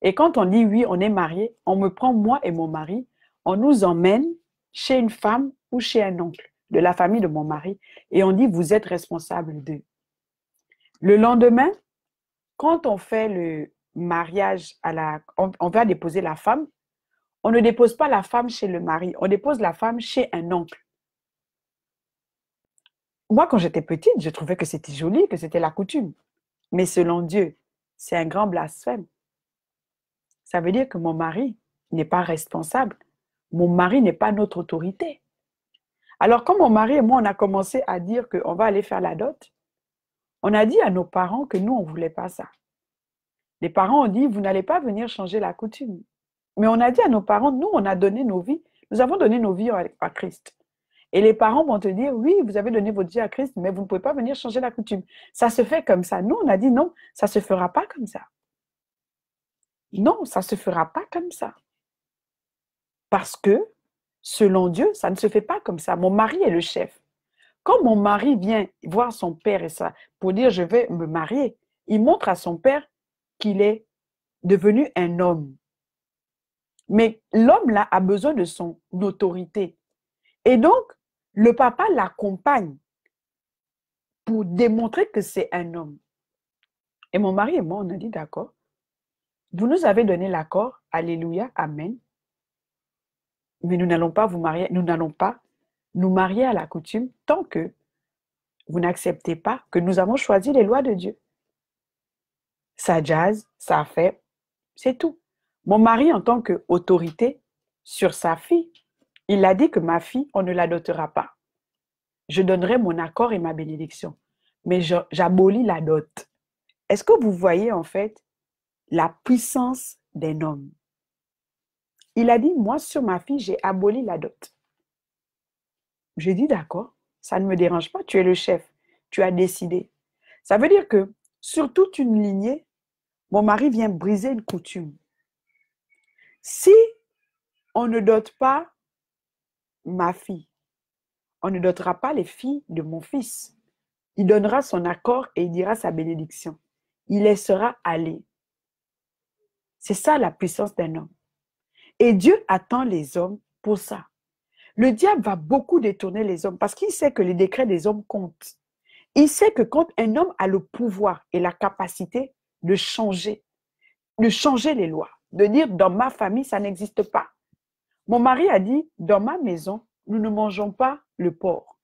Et quand on dit oui, on est mariés, on me prend moi et mon mari, on nous emmène chez une femme ou chez un oncle de la famille de mon mari et on dit vous êtes responsable d'eux. Le lendemain, quand on fait le mariage, on va déposer la femme, on ne dépose pas la femme chez le mari, on dépose la femme chez un oncle. Moi, quand j'étais petite, je trouvais que c'était joli, que c'était la coutume. Mais selon Dieu, c'est un grand blasphème. Ça veut dire que mon mari n'est pas responsable. Mon mari n'est pas notre autorité. Alors, quand mon mari et moi, on a commencé à dire qu'on va aller faire la dot, on a dit à nos parents que nous, on ne voulait pas ça. Les parents ont dit, vous n'allez pas venir changer la coutume. Mais on a dit à nos parents, nous, on a donné nos vies. Nous avons donné nos vies à Christ. Et les parents vont te dire, oui, vous avez donné votre vie à Christ, mais vous ne pouvez pas venir changer la coutume. Ça se fait comme ça. Nous, on a dit, non, ça ne se fera pas comme ça. Non, ça ne se fera pas comme ça. Parce que, selon Dieu, ça ne se fait pas comme ça. Mon mari est le chef. Quand mon mari vient voir son père et ça, pour dire je vais me marier, il montre à son père qu'il est devenu un homme. Mais l'homme là a besoin de son autorité. Et donc, le papa l'accompagne pour démontrer que c'est un homme. Et mon mari et moi, on a dit d'accord. Vous nous avez donné l'accord, alléluia, amen. Mais nous n'allons pas vous marier, nous n'allons pas nous marier à la coutume tant que vous n'acceptez pas que nous avons choisi les lois de Dieu. Ça jazz, ça fait, c'est tout. Mon mari, en tant qu'autorité sur sa fille, il a dit que ma fille, on ne la dotera pas. Je donnerai mon accord et ma bénédiction. Mais j'abolis la dot. Est-ce que vous voyez en fait la puissance d'un homme? Il a dit, moi, sur ma fille, j'ai aboli la dot. J'ai dit, d'accord, ça ne me dérange pas, tu es le chef, tu as décidé. Ça veut dire que sur toute une lignée, mon mari vient briser une coutume. Si on ne dote pas ma fille, on ne dotera pas les filles de mon fils. Il donnera son accord et il dira sa bénédiction. Il laissera aller. C'est ça la puissance d'un homme. Et Dieu attend les hommes pour ça. Le diable va beaucoup détourner les hommes parce qu'il sait que les décrets des hommes comptent. Il sait que quand un homme a le pouvoir et la capacité de changer les lois, de dire dans ma famille, ça n'existe pas. Mon mari a dit, dans ma maison, nous ne mangeons pas le porc.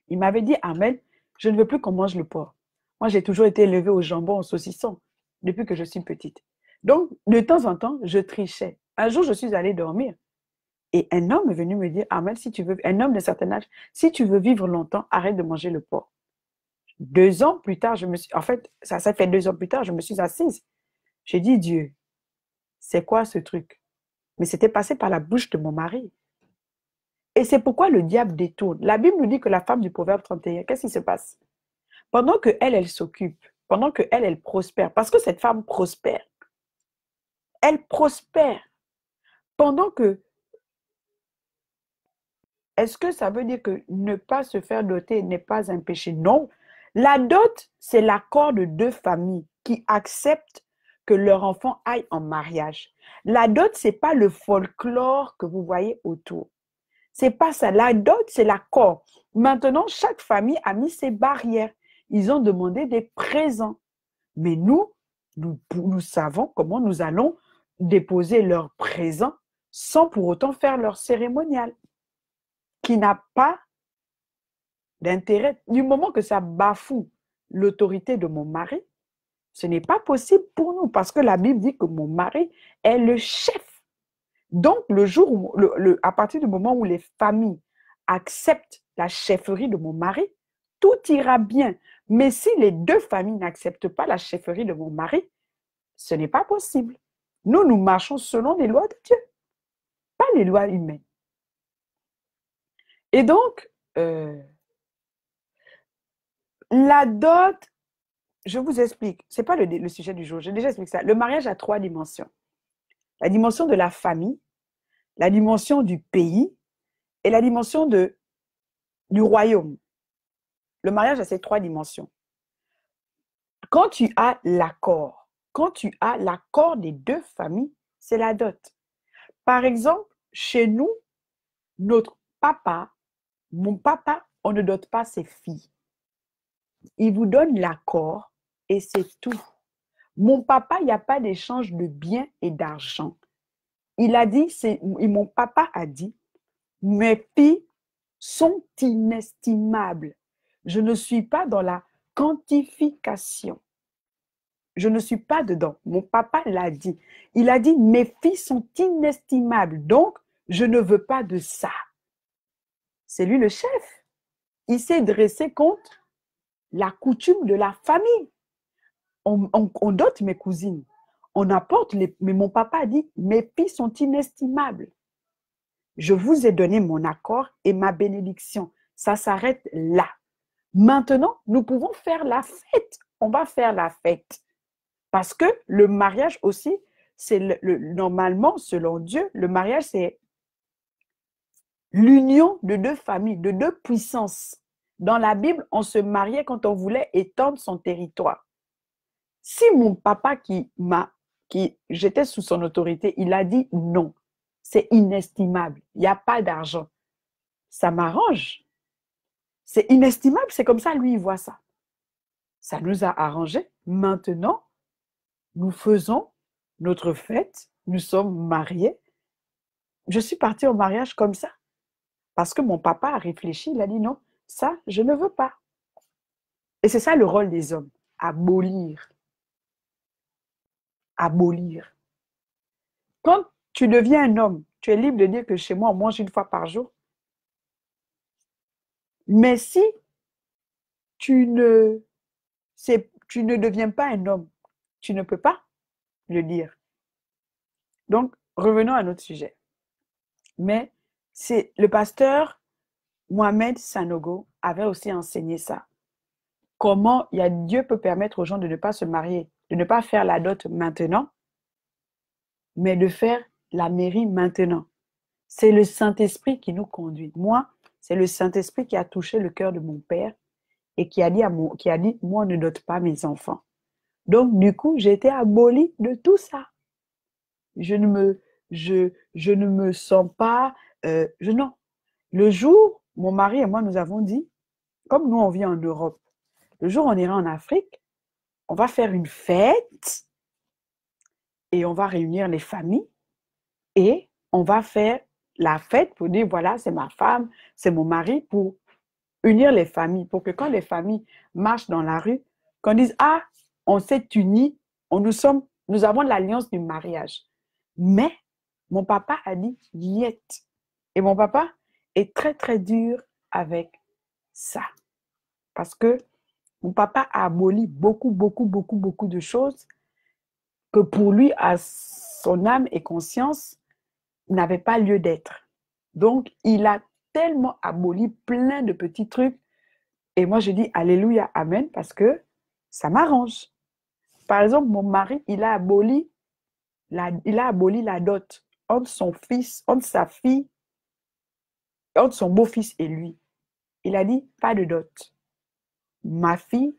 Il m'avait dit, Amen, je ne veux plus qu'on mange le porc. Moi, j'ai toujours été élevée au jambon, au saucisson, depuis que je suis petite. Donc, de temps en temps, je trichais. Un jour, je suis allée dormir. Et un homme est venu me dire, Amen, si tu veux, un homme d'un certain âge, si tu veux vivre longtemps, arrête de manger le porc. 2 ans plus tard, ça fait 2 ans plus tard, je me suis assise. J'ai dit, Dieu, c'est quoi ce truc? Mais c'était passé par la bouche de mon mari. Et c'est pourquoi le diable détourne. La Bible nous dit que la femme du Proverbe 31, qu'est-ce qui se passe? Pendant qu'elle s'occupe, pendant qu'elle prospère, parce que cette femme prospère, elle prospère. Pendant que, est-ce que ça veut dire que ne pas se faire doter n'est pas un péché? Non. La dot, c'est l'accord de 2 familles qui acceptent que leur enfant aille en mariage. La dot, ce n'est pas le folklore que vous voyez autour. C'est pas ça. La dot, c'est l'accord. Maintenant, chaque famille a mis ses barrières. Ils ont demandé des présents. Mais nous savons comment nous allons déposer leurs présents sans pour autant faire leur cérémonial, qui n'a pas d'intérêt. Du moment que ça bafoue l'autorité de mon mari, ce n'est pas possible pour nous parce que la Bible dit que mon mari est le chef. Donc, à partir du moment où les familles acceptent la chefferie de mon mari, tout ira bien. Mais si les 2 familles n'acceptent pas la chefferie de mon mari, ce n'est pas possible. Nous marchons selon les lois de Dieu, pas les lois humaines. Et donc, la dot, je vous explique, ce n'est pas le sujet du jour, j'ai déjà expliqué ça. Le mariage a 3 dimensions. La dimension de la famille, la dimension du pays et la dimension du royaume. Le mariage a ces 3 dimensions. Quand tu as l'accord des 2 familles, c'est la dot. Par exemple, chez nous, mon papa, on ne dote pas ses filles. Il vous donne l'accord et c'est tout. Mon papa, il n'y a pas d'échange de biens et d'argent. Il a dit, mon papa a dit, mes filles sont inestimables. Je ne suis pas dans la quantification. Je ne suis pas dedans. Mon papa l'a dit. Il a dit, mes filles sont inestimables. Donc, je ne veux pas de ça. C'est lui le chef. Il s'est dressé contre la coutume de la famille. On dote mes cousines. On apporte les... Mais mon papa a dit, mes filles sont inestimables. Je vous ai donné mon accord et ma bénédiction. Ça s'arrête là. Maintenant, nous pouvons faire la fête. On va faire la fête. Parce que le mariage aussi, c'est normalement, selon Dieu, le mariage, c'est l'union de deux familles, de deux puissances. Dans la Bible, on se mariait quand on voulait étendre son territoire. Si mon papa j'étais sous son autorité, il a dit non, c'est inestimable, il n'y a pas d'argent. Ça m'arrange. C'est inestimable, c'est comme ça, lui, il voit ça. Ça nous a arrangé. Maintenant, nous faisons notre fête, nous sommes mariés. Je suis partie au mariage comme ça. Parce que mon papa a réfléchi, il a dit non, ça, je ne veux pas. Et c'est ça le rôle des hommes, abolir. Abolir. Quand tu deviens un homme, tu es libre de dire que chez moi, on mange une fois par jour. Mais si tu ne deviens pas un homme, tu ne peux pas le dire. Donc, revenons à notre sujet. Mais c'est le pasteur Mohamed Sanogo avait aussi enseigné ça. Comment Dieu peut permettre aux gens de ne pas se marier, de ne pas faire la dot maintenant, mais de faire la mairie maintenant. C'est le Saint-Esprit qui nous conduit. Moi, c'est le Saint-Esprit qui a touché le cœur de mon père et qui a dit, moi, ne dote pas mes enfants. Donc, du coup, j'ai été abolie de tout ça. Je ne me sens pas... non. Le jour, mon mari et moi, nous avons dit, comme nous, on vit en Europe, le jour où on ira en Afrique, on va faire une fête et on va réunir les familles et on va faire la fête pour dire, voilà, c'est ma femme, c'est mon mari, pour unir les familles, pour que quand les familles marchent dans la rue, qu'on dise, ah, on s'est unis, nous avons l'alliance du mariage. Mais mon papa a dit, niet. Et mon papa est très, très dur avec ça. Parce que mon papa a aboli beaucoup, beaucoup, beaucoup, beaucoup de choses que pour lui, à son âme et conscience, n'avaient pas lieu d'être. Donc, il a tellement aboli plein de petits trucs. Et moi, je dis Alléluia, Amen, parce que ça m'arrange. Par exemple, mon mari, il a aboli la dot entre son fils, entre sa fille, entre son beau-fils et lui. Il a dit, pas de dot. Ma fille,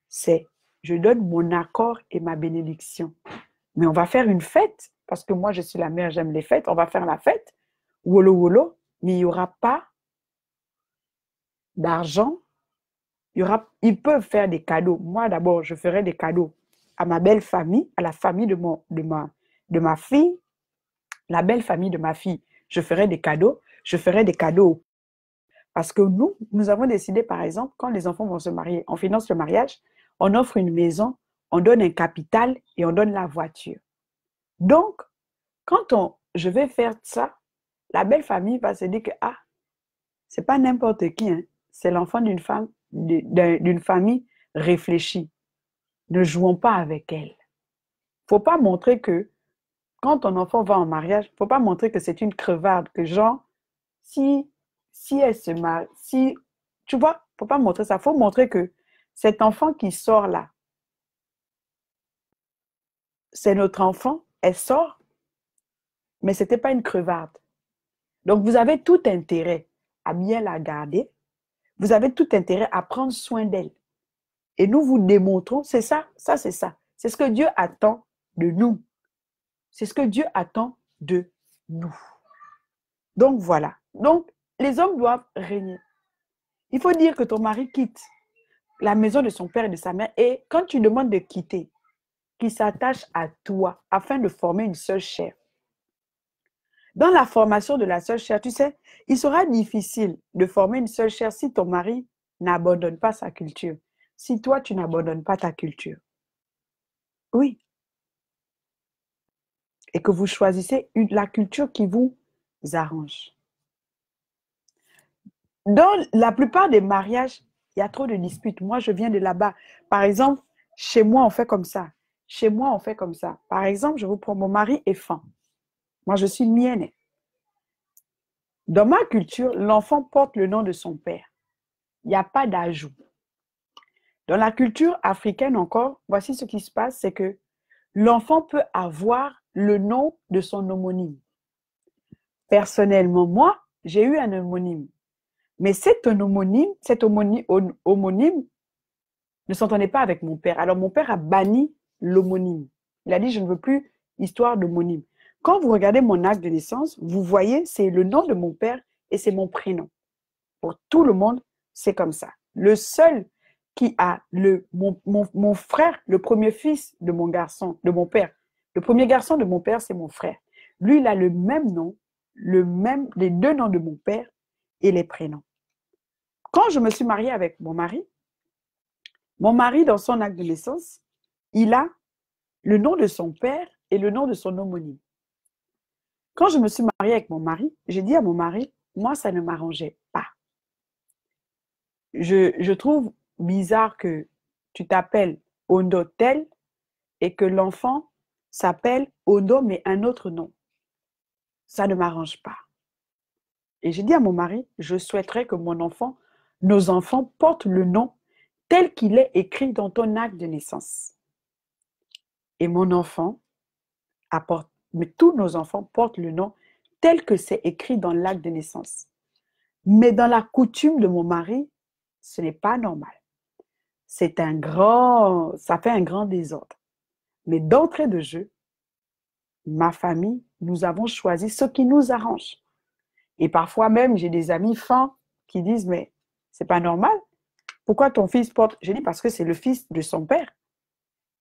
c'est, je donne mon accord et ma bénédiction. Mais on va faire une fête, parce que moi, je suis la mère, j'aime les fêtes, on va faire la fête, wolo wolo, mais il n'y aura pas d'argent. Ils peuvent faire des cadeaux. Moi, d'abord, je ferai des cadeaux à ma belle famille, à la famille de ma fille, la belle famille de ma fille. Je ferai des cadeaux. Je ferai des cadeaux. Parce que nous avons décidé, par exemple, quand les enfants vont se marier, on finance le mariage, on offre une maison, on donne un capital et on donne la voiture. Donc, quand je vais faire ça, la belle famille va se dire que, ah, c'est pas n'importe qui, hein, c'est l'enfant d'une femme, d'une famille réfléchie. Ne jouons pas avec elle. Faut pas montrer que, quand ton enfant va en mariage, faut pas montrer que c'est une crevarde, que genre, si elle se marie, tu vois, faut pas montrer ça. Faut montrer que cet enfant qui sort là, c'est notre enfant, elle sort, mais c'était pas une crevarde. Donc, vous avez tout intérêt à bien la garder. Vous avez tout intérêt à prendre soin d'elle. Et nous vous démontrons, c'est ça, c'est ça. C'est ce que Dieu attend de nous. C'est ce que Dieu attend de nous. Donc, voilà. Donc, les hommes doivent régner. Il faut dire que ton mari quitte. la maison de son père et de sa mère, et quand tu demandes de quitter, qu'il s'attache à toi afin de former une seule chair. Dans la formation de la seule chair, tu sais, il sera difficile de former une seule chair si ton mari n'abandonne pas sa culture, si toi, tu n'abandonnes pas ta culture. Oui, et que vous choisissez la culture qui vous arrange. Dans la plupart des mariages, il y a trop de disputes. Moi, je viens de là-bas. Par exemple, chez moi, on fait comme ça. Chez moi, on fait comme ça. Par exemple, je vous prends, mon mari est fin. Moi, je suis mienne. Dans ma culture, l'enfant porte le nom de son père. Il n'y a pas d'ajout. Dans la culture africaine encore, voici ce qui se passe, c'est que l'enfant peut avoir le nom de son homonyme. Personnellement, moi, j'ai eu un homonyme. Mais cet homonyme ne s'entendait pas avec mon père. Alors, mon père a banni l'homonyme. Il a dit, je ne veux plus histoire d'homonyme. Quand vous regardez mon acte de naissance, vous voyez, c'est le nom de mon père et c'est mon prénom. Pour tout le monde, c'est comme ça. Le seul qui a mon frère, le premier fils de mon garçon, de mon père, le premier garçon de mon père, c'est mon frère. Lui, il a le même nom, les deux noms de mon père et les prénoms. Quand je me suis mariée avec mon mari, dans son acte de naissance, il a le nom de son père et le nom de son homonyme. Quand je me suis mariée avec mon mari, j'ai dit à mon mari, moi, ça ne m'arrangeait pas. Je trouve bizarre que tu t'appelles Ondo tel et que l'enfant s'appelle Ondo mais un autre nom. Ça ne m'arrange pas. Et j'ai dit à mon mari, je souhaiterais que nos enfants portent le nom tel qu'il est écrit dans ton acte de naissance. Et mon enfant mais tous nos enfants portent le nom tel que c'est écrit dans l'acte de naissance. Mais dans la coutume de mon mari, ce n'est pas normal. Ça fait un grand désordre. Mais d'entrée de jeu, ma famille, nous avons choisi ce qui nous arrange. Et parfois même, j'ai des amis fins qui disent, mais c'est pas normal. Pourquoi ton fils porte? Je dis parce que c'est le fils de son père.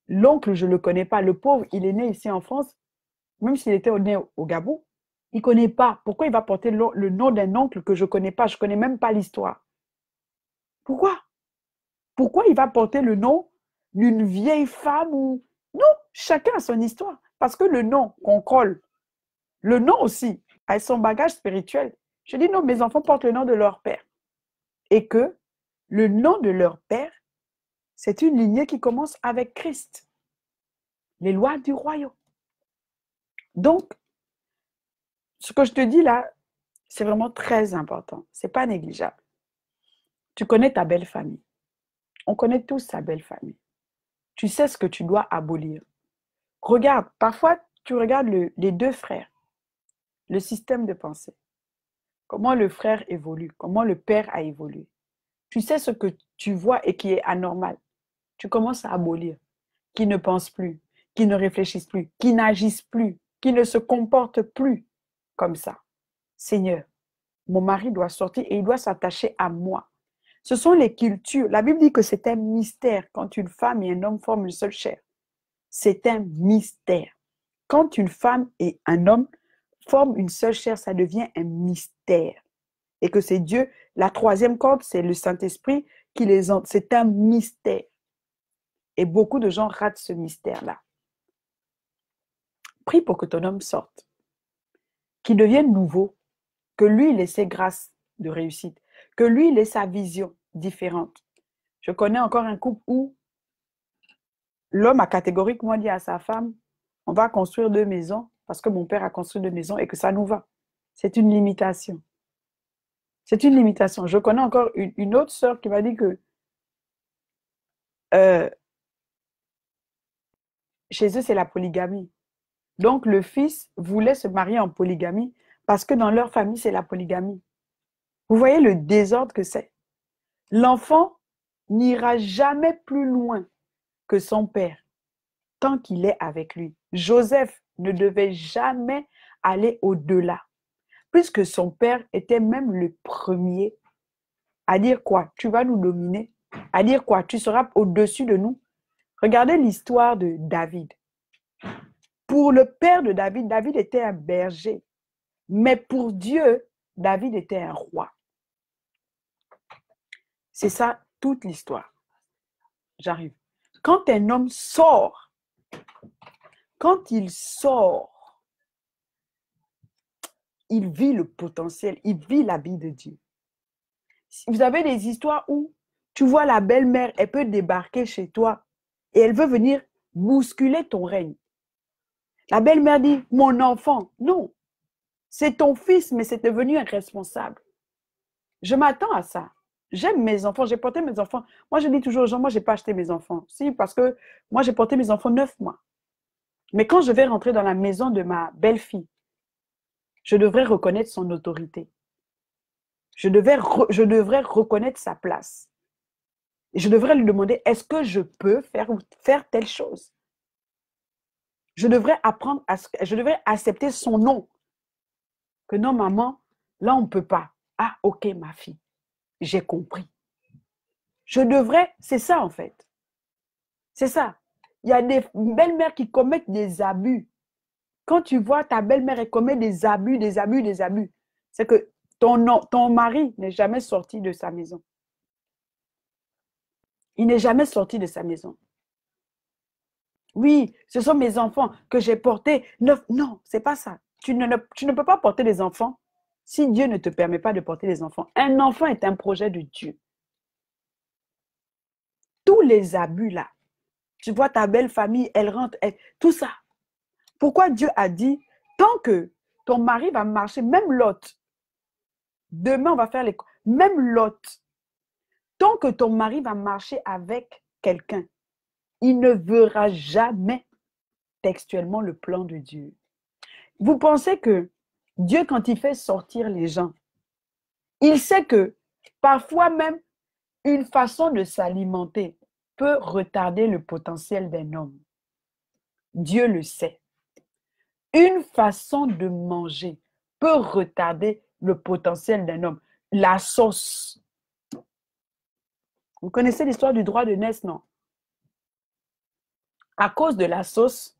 L'oncle, je ne le connais pas. Le pauvre, il est né ici en France, même s'il était né au Gabon. Il ne connaît pas. Pourquoi il va porter le nom d'un oncle que je ne connais pas? Je ne connais même pas l'histoire. Pourquoi? Pourquoi il va porter le nom d'une vieille femme ou... Non, chacun a son histoire. Parce que le nom qu'on colle, le nom aussi a son bagage spirituel. Je dis non, mes enfants portent le nom de leur père. Et que le nom de leur père, c'est une lignée qui commence avec Christ. Les lois du royaume. Donc, ce que je te dis là, c'est vraiment très important. Ce n'est pas négligeable. Tu connais ta belle famille. On connaît tous sa belle famille. Tu sais ce que tu dois abolir. Regarde, parfois, tu regardes les deux frères, le système de pensée. Comment le frère évolue, comment le père a évolué. Tu sais ce que tu vois et qui est anormal. Tu commences à abolir. Qui ne pense plus, qui ne réfléchissent plus, qui n'agissent plus, qui ne se comportent plus comme ça. Seigneur, mon mari doit sortir et il doit s'attacher à moi. Ce sont les cultures. La Bible dit que c'est un mystère quand une femme et un homme forment une seule chair. C'est un mystère. Quand une femme et un homme forment une seule chair, ça devient un mystère. Et que c'est Dieu, la troisième corde, c'est le Saint-Esprit qui les entre. C'est un mystère. Et beaucoup de gens ratent ce mystère-là. Prie pour que ton homme sorte, qu'il devienne nouveau, que lui, il ait ses grâces de réussite, que lui, il ait sa vision différente. Je connais encore un couple où l'homme a catégoriquement dit à sa femme, on va construire 2 maisons parce que mon père a construit 2 maisons et que ça nous va. C'est une limitation. C'est une limitation. Je connais encore une autre sœur qui m'a dit que chez eux, c'est la polygamie. Donc, le fils voulait se marier en polygamie parce que dans leur famille, c'est la polygamie. Vous voyez le désordre que c'est. L'enfant n'ira jamais plus loin que son père tant qu'il est avec lui. Joseph ne devait jamais aller au-delà, puisque son père était même le premier à dire quoi? Tu vas nous dominer, À dire quoi? Tu seras au-dessus de nous. Regardez l'histoire de David. Pour le père de David, David était un berger. Mais pour Dieu, David était un roi. C'est ça toute l'histoire. J'arrive. Quand un homme sort, quand il sort, il vit le potentiel, il vit la vie de Dieu. Vous avez des histoires où tu vois la belle-mère, elle peut débarquer chez toi et elle veut venir bousculer ton règne. La belle-mère dit, mon enfant, non, c'est ton fils, mais c'est devenu un responsable. Je m'attends à ça. J'aime mes enfants, j'ai porté mes enfants. Moi, je dis toujours aux gens, moi, je n'ai pas acheté mes enfants. Si, parce que moi, j'ai porté mes enfants 9 mois. Mais quand je vais rentrer dans la maison de ma belle-fille, je devrais reconnaître son autorité. Je devrais reconnaître sa place. Et je devrais lui demander, est-ce que je peux faire telle chose? Je devrais apprendre, je devrais accepter son nom. Que non, maman, là, on ne peut pas. Ah, ok, ma fille, j'ai compris. Je devrais, c'est ça en fait. C'est ça. Il y a des belles-mères qui commettent des abus. Quand tu vois ta belle-mère, elle commet des abus, c'est que ton mari n'est jamais sorti de sa maison. Il n'est jamais sorti de sa maison. Oui, ce sont mes enfants que j'ai portés. Non, c'est pas ça. Tu ne peux pas porter des enfants si Dieu ne te permet pas de porter des enfants. Un enfant est un projet de Dieu. Tous les abus là, tu vois ta belle famille, elle rentre, tout ça. Pourquoi Dieu a dit, tant que ton mari va marcher, même Lot, demain on va faire même Lot, tant que ton mari va marcher avec quelqu'un, il ne verra jamais textuellement le plan de Dieu. Vous pensez que Dieu, quand il fait sortir les gens, il sait que parfois même une façon de s'alimenter peut retarder le potentiel d'un homme. Dieu le sait. Une façon de manger peut retarder le potentiel d'un homme. La sauce. Vous connaissez l'histoire du droit de Ness, non? À cause de la sauce,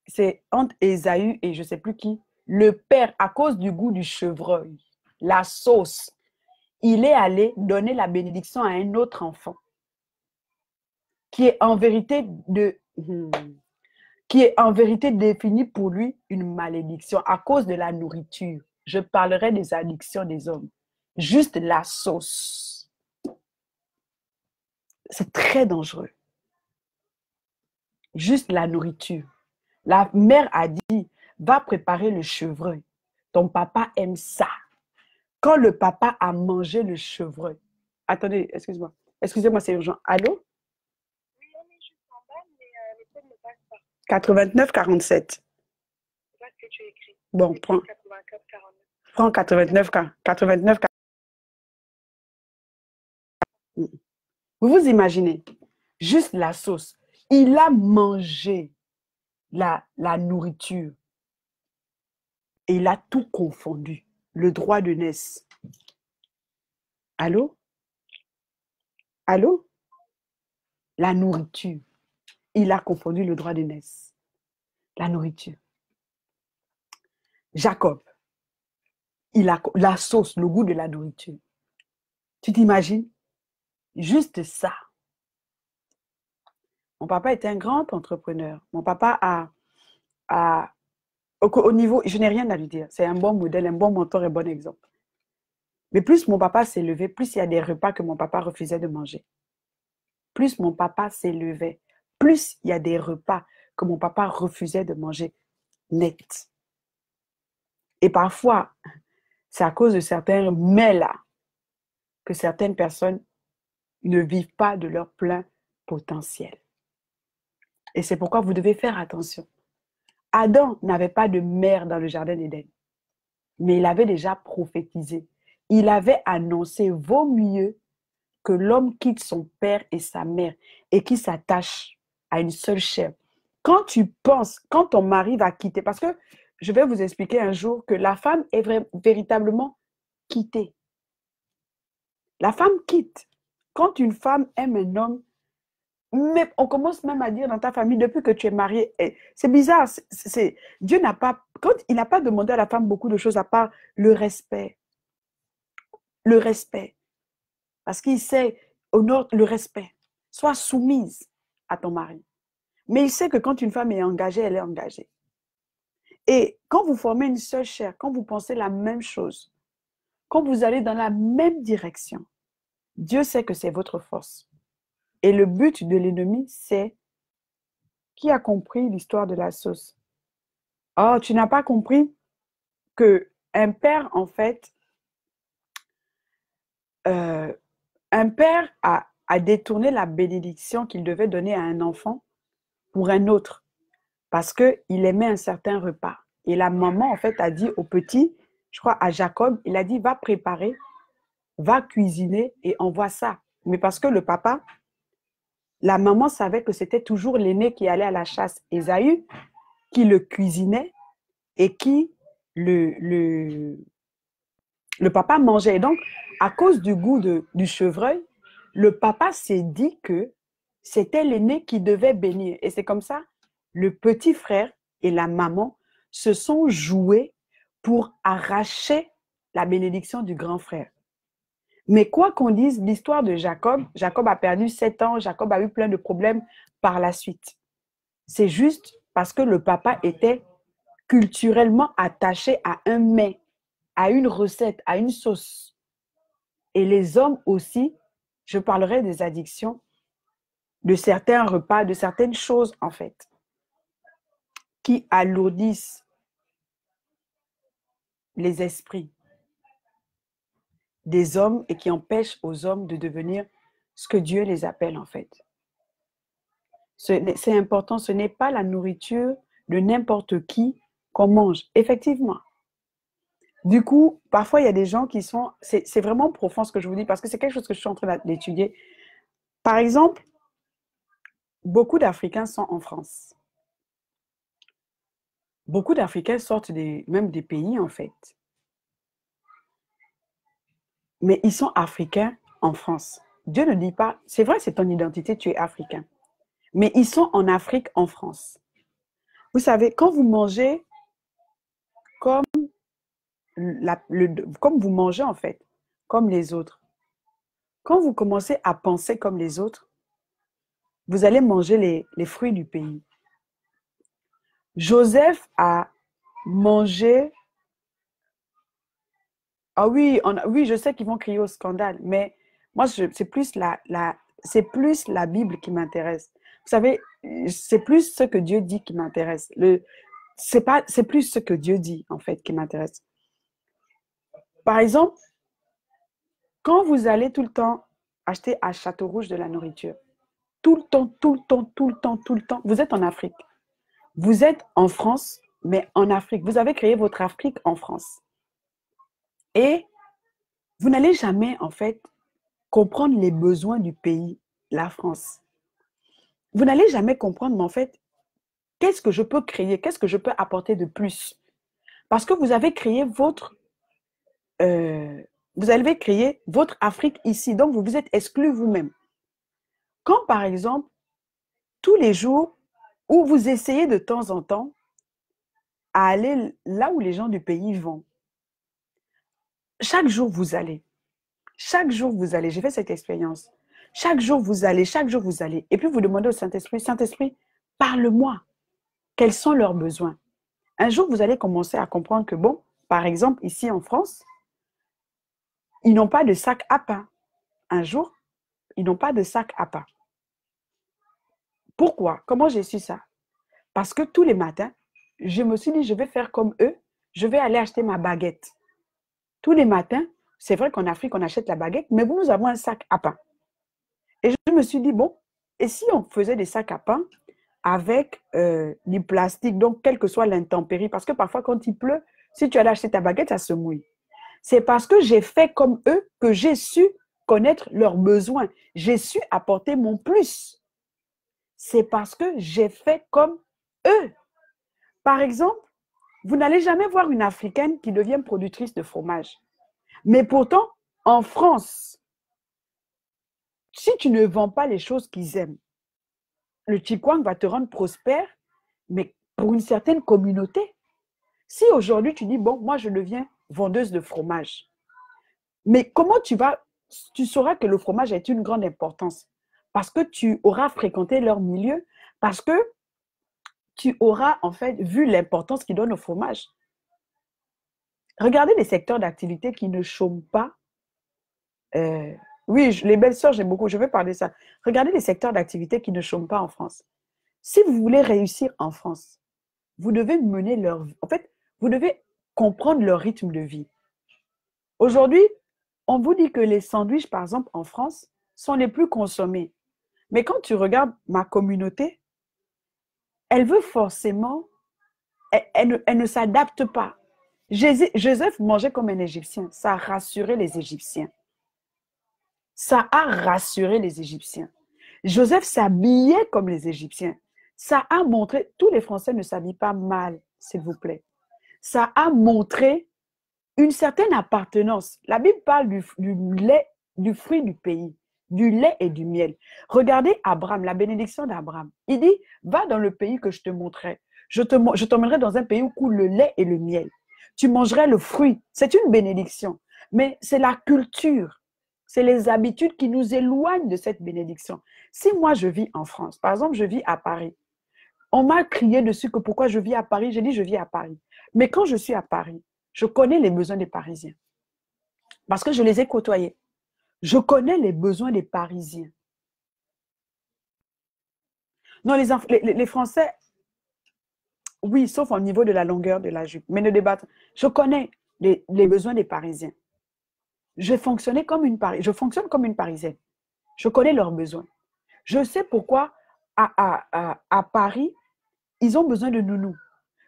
c'est entre Ésaü et je ne sais plus qui, le père, à cause du goût du chevreuil, la sauce, il est allé donner la bénédiction à un autre enfant qui est en vérité défini pour lui une malédiction à cause de la nourriture. Je parlerai des addictions des hommes. Juste la sauce. C'est très dangereux. Juste la nourriture. La mère a dit, va préparer le chevreuil. Ton papa aime ça. Quand le papa a mangé le chevreuil. Attendez, excuse-moi. Excusez-moi, c'est urgent. Allô? Oui, on est juste en bas, mais le code ne passe pas. 89 47. C'est pas ce que tu écris. Bon, prends. 84 49. Prends 89 49. Vous vous imaginez, juste la sauce. Il a mangé la nourriture et il a tout confondu. Le droit de naissance. Allô? Allô? La nourriture. Il a confondu le droit de naissance. La nourriture. Jacob, il a la sauce, le goût de la nourriture. Tu t'imagines? Juste ça. Mon papa était un grand entrepreneur. Mon papa au niveau, je n'ai rien à lui dire. C'est un bon modèle, un bon mentor et un bon exemple. Mais plus mon papa s'est levé, plus il y a des repas que mon papa refusait de manger. Plus mon papa s'élevait, plus il y a des repas que mon papa refusait de manger net. Et parfois, c'est à cause de certains mets-là que certaines personnes ne vivent pas de leur plein potentiel. Et c'est pourquoi vous devez faire attention. Adam n'avait pas de mère dans le jardin d'Éden, mais il avait déjà prophétisé. Il avait annoncé, vaut mieux que l'homme quitte son père et sa mère et qu'il s'attache à une seule chair. Quand tu penses, quand ton mari va quitter, parce que je vais vous expliquer un jour que la femme est véritablement quittée. La femme quitte. quand une femme aime un homme, mais on commence même à dire dans ta famille, depuis que tu es marié, c'est bizarre. Dieu n'a pas, quand il n'a pas demandé à la femme beaucoup de choses à part le respect. Le respect. Parce qu'il sait, honore le respect. Sois soumise à ton mari. Mais il sait que quand une femme est engagée, elle est engagée. Et quand vous formez une seule chair, quand vous pensez la même chose, quand vous allez dans la même direction, Dieu sait que c'est votre force. Et le but de l'ennemi, c'est qui a compris l'histoire de la sauce? Oh, tu n'as pas compris que un père, en fait, un père a détourné la bénédiction qu'il devait donner à un enfant pour un autre parce qu'il aimait un certain repas. Et la maman, en fait, a dit au petit, je crois à Jacob, il a dit, va préparer, va cuisiner et envoie ça. Mais parce que le papa, la maman savait que c'était toujours l'aîné qui allait à la chasse, Ésaü, qui le cuisinait et qui le papa mangeait. Et donc, à cause du goût du chevreuil, le papa s'est dit que c'était l'aîné qui devait bénir. Et c'est comme ça, le petit frère et la maman se sont joués pour arracher la bénédiction du grand frère. Mais quoi qu'on dise, l'histoire de Jacob, Jacob a perdu 7 ans, Jacob a eu plein de problèmes par la suite. C'est juste parce que le papa était culturellement attaché à un mets, à une recette, à une sauce. Et les hommes aussi, je parlerai des addictions, de certains repas, de certaines choses en fait, qui alourdissent les esprits des hommes et qui empêchent aux hommes de devenir ce que Dieu les appelle en fait. C'est important, ce n'est pas la nourriture de n'importe qui qu'on mange, effectivement. Du coup, parfois, il y a des gens qui sont... C'est vraiment profond ce que je vous dis parce que c'est quelque chose que je suis en train d'étudier. Par exemple, beaucoup d'Africains sont en France. Beaucoup d'Africains sortent même des pays, en fait. Mais ils sont Africains en France. Dieu ne dit pas... C'est vrai, c'est ton identité, tu es Africain. Mais ils sont en Afrique, en France. Vous savez, quand vous mangez comme, comme vous mangez, en fait, comme les autres, quand vous commencez à penser comme les autres, vous allez manger les fruits du pays. Joseph a mangé... Ah oui, oui, je sais qu'ils vont crier au scandale, mais moi, c'est plus c'est plus la Bible qui m'intéresse. Vous savez, c'est plus ce que Dieu dit qui m'intéresse. C'est plus ce que Dieu dit, en fait, qui m'intéresse. Par exemple, quand vous allez tout le temps acheter à Château-Rouge de la nourriture, tout le temps, tout le temps, tout le temps, tout le temps, vous êtes en Afrique. Vous êtes en France, mais en Afrique. Vous avez créé votre Afrique en France. Et vous n'allez jamais, en fait, comprendre les besoins du pays, la France. Vous n'allez jamais comprendre, mais en fait, qu'est-ce que je peux créer? Qu'est-ce que je peux apporter de plus? Parce que vous avez créé votre Afrique ici, donc vous vous êtes exclu vous-même. Quand, par exemple, tous les jours, où vous essayez de temps en temps à aller là où les gens du pays vont, chaque jour vous allez. Chaque jour vous allez. J'ai fait cette expérience. Chaque jour vous allez, chaque jour vous allez. Et puis vous demandez au Saint-Esprit, Saint-Esprit, parle-moi. Quels sont leurs besoins? Un jour, vous allez commencer à comprendre que, bon, par exemple, ici en France, ils n'ont pas de sac à pain. Un jour, ils n'ont pas de sac à pain. Pourquoi? Comment j'ai su ça? Parce que tous les matins, je me suis dit, je vais faire comme eux, je vais aller acheter ma baguette. Tous les matins, c'est vrai qu'en Afrique, on achète la baguette, mais nous avons un sac à pain. Et je me suis dit, bon, et si on faisait des sacs à pain avec du plastique, donc quelle que soit l'intempérie, parce que parfois quand il pleut, si tu allais acheter ta baguette, ça se mouille. C'est parce que j'ai fait comme eux que j'ai su connaître leurs besoins. J'ai su apporter mon plus. C'est parce que j'ai fait comme eux. Par exemple, vous n'allez jamais voir une Africaine qui devient productrice de fromage. Mais pourtant, en France, Si tu ne vends pas les choses qu'ils aiment, le Chikwang va te rendre prospère, mais pour une certaine communauté. Si aujourd'hui tu dis, bon, moi je deviens vendeuse de fromage, mais comment tu sauras que le fromage a une grande importance? Parce que tu auras fréquenté leur milieu, parce que tu auras en fait vu l'importance qu'ils donnent au fromage. Regardez les secteurs d'activité qui ne chôment pas. Oui, les belles sœurs, j'aime beaucoup, je vais parler de ça. Regardez les secteurs d'activité qui ne chôment pas en France. Si vous voulez réussir en France, vous devez mener leur vie. En fait, vous devez comprendre leur rythme de vie. Aujourd'hui, on vous dit que les sandwichs, par exemple, en France, sont les plus consommés. Mais quand tu regardes ma communauté, elle veut forcément, elle ne s'adapte pas. Joseph mangeait comme un Égyptien. Ça a rassuré les Égyptiens. Ça a rassuré les Égyptiens. Joseph s'habillait comme les Égyptiens. Ça a montré, tous les Français ne s'habillent pas mal, s'il vous plaît. Ça a montré une certaine appartenance. La Bible parle du lait, du fruit du pays, du lait et du miel. Regardez Abraham, la bénédiction d'Abraham. Il dit, va dans le pays que je te montrerai. Je t'emmènerai dans un pays où coule le lait et le miel. Tu mangerais le fruit. C'est une bénédiction. Mais c'est la culture, c'est les habitudes qui nous éloignent de cette bénédiction. Si moi je vis en France, par exemple, je vis à Paris, on m'a crié dessus que pourquoi je vis à Paris, j'ai dit je vis à Paris. Mais quand je suis à Paris, je connais les besoins des Parisiens parce que je les ai côtoyés. Je connais les besoins des Parisiens. Non, les Français, oui, sauf au niveau de la longueur de la jupe, mais ne débattent. Je connais les besoins des Parisiens. Je fonctionne comme une Parisienne. Je connais leurs besoins. Je sais pourquoi à Paris, ils ont besoin de nounous.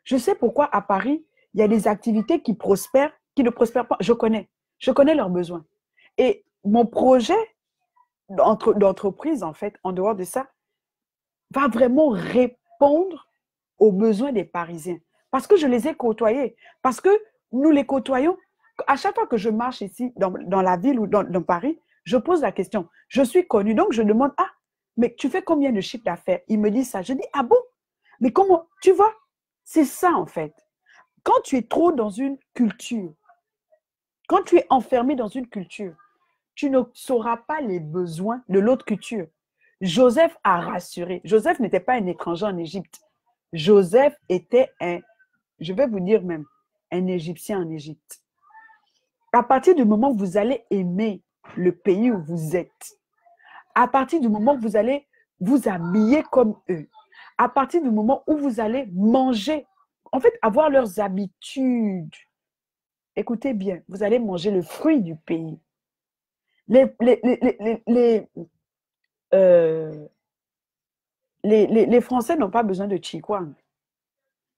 Je sais pourquoi à Paris, il y a des activités qui prospèrent, qui ne prospèrent pas. Je connais leurs besoins. Et mon projet d'entreprise, en fait, en dehors de ça, va vraiment répondre aux besoins des Parisiens. Parce que je les ai côtoyés. Parce que nous les côtoyons. À chaque fois que je marche ici, dans la ville ou dans Paris, je pose la question. Je suis connue, donc je demande, ah, mais tu fais combien de chiffre d'affaires? Il me dit ça. Je dis, ah bon? Mais comment? Tu vois? C'est ça, en fait. Quand tu es trop dans une culture, quand tu es enfermé dans une culture, tu ne sauras pas les besoins de l'autre culture. Joseph a rassuré. Joseph n'était pas un étranger en Égypte. Joseph était je vais vous dire même, un Égyptien en Égypte. À partir du moment où vous allez aimer le pays où vous êtes, à partir du moment où vous allez vous habiller comme eux, à partir du moment où vous allez manger, en fait, avoir leurs habitudes, écoutez bien, vous allez manger le fruit du pays. Euh, les Français n'ont pas besoin de Chikwang.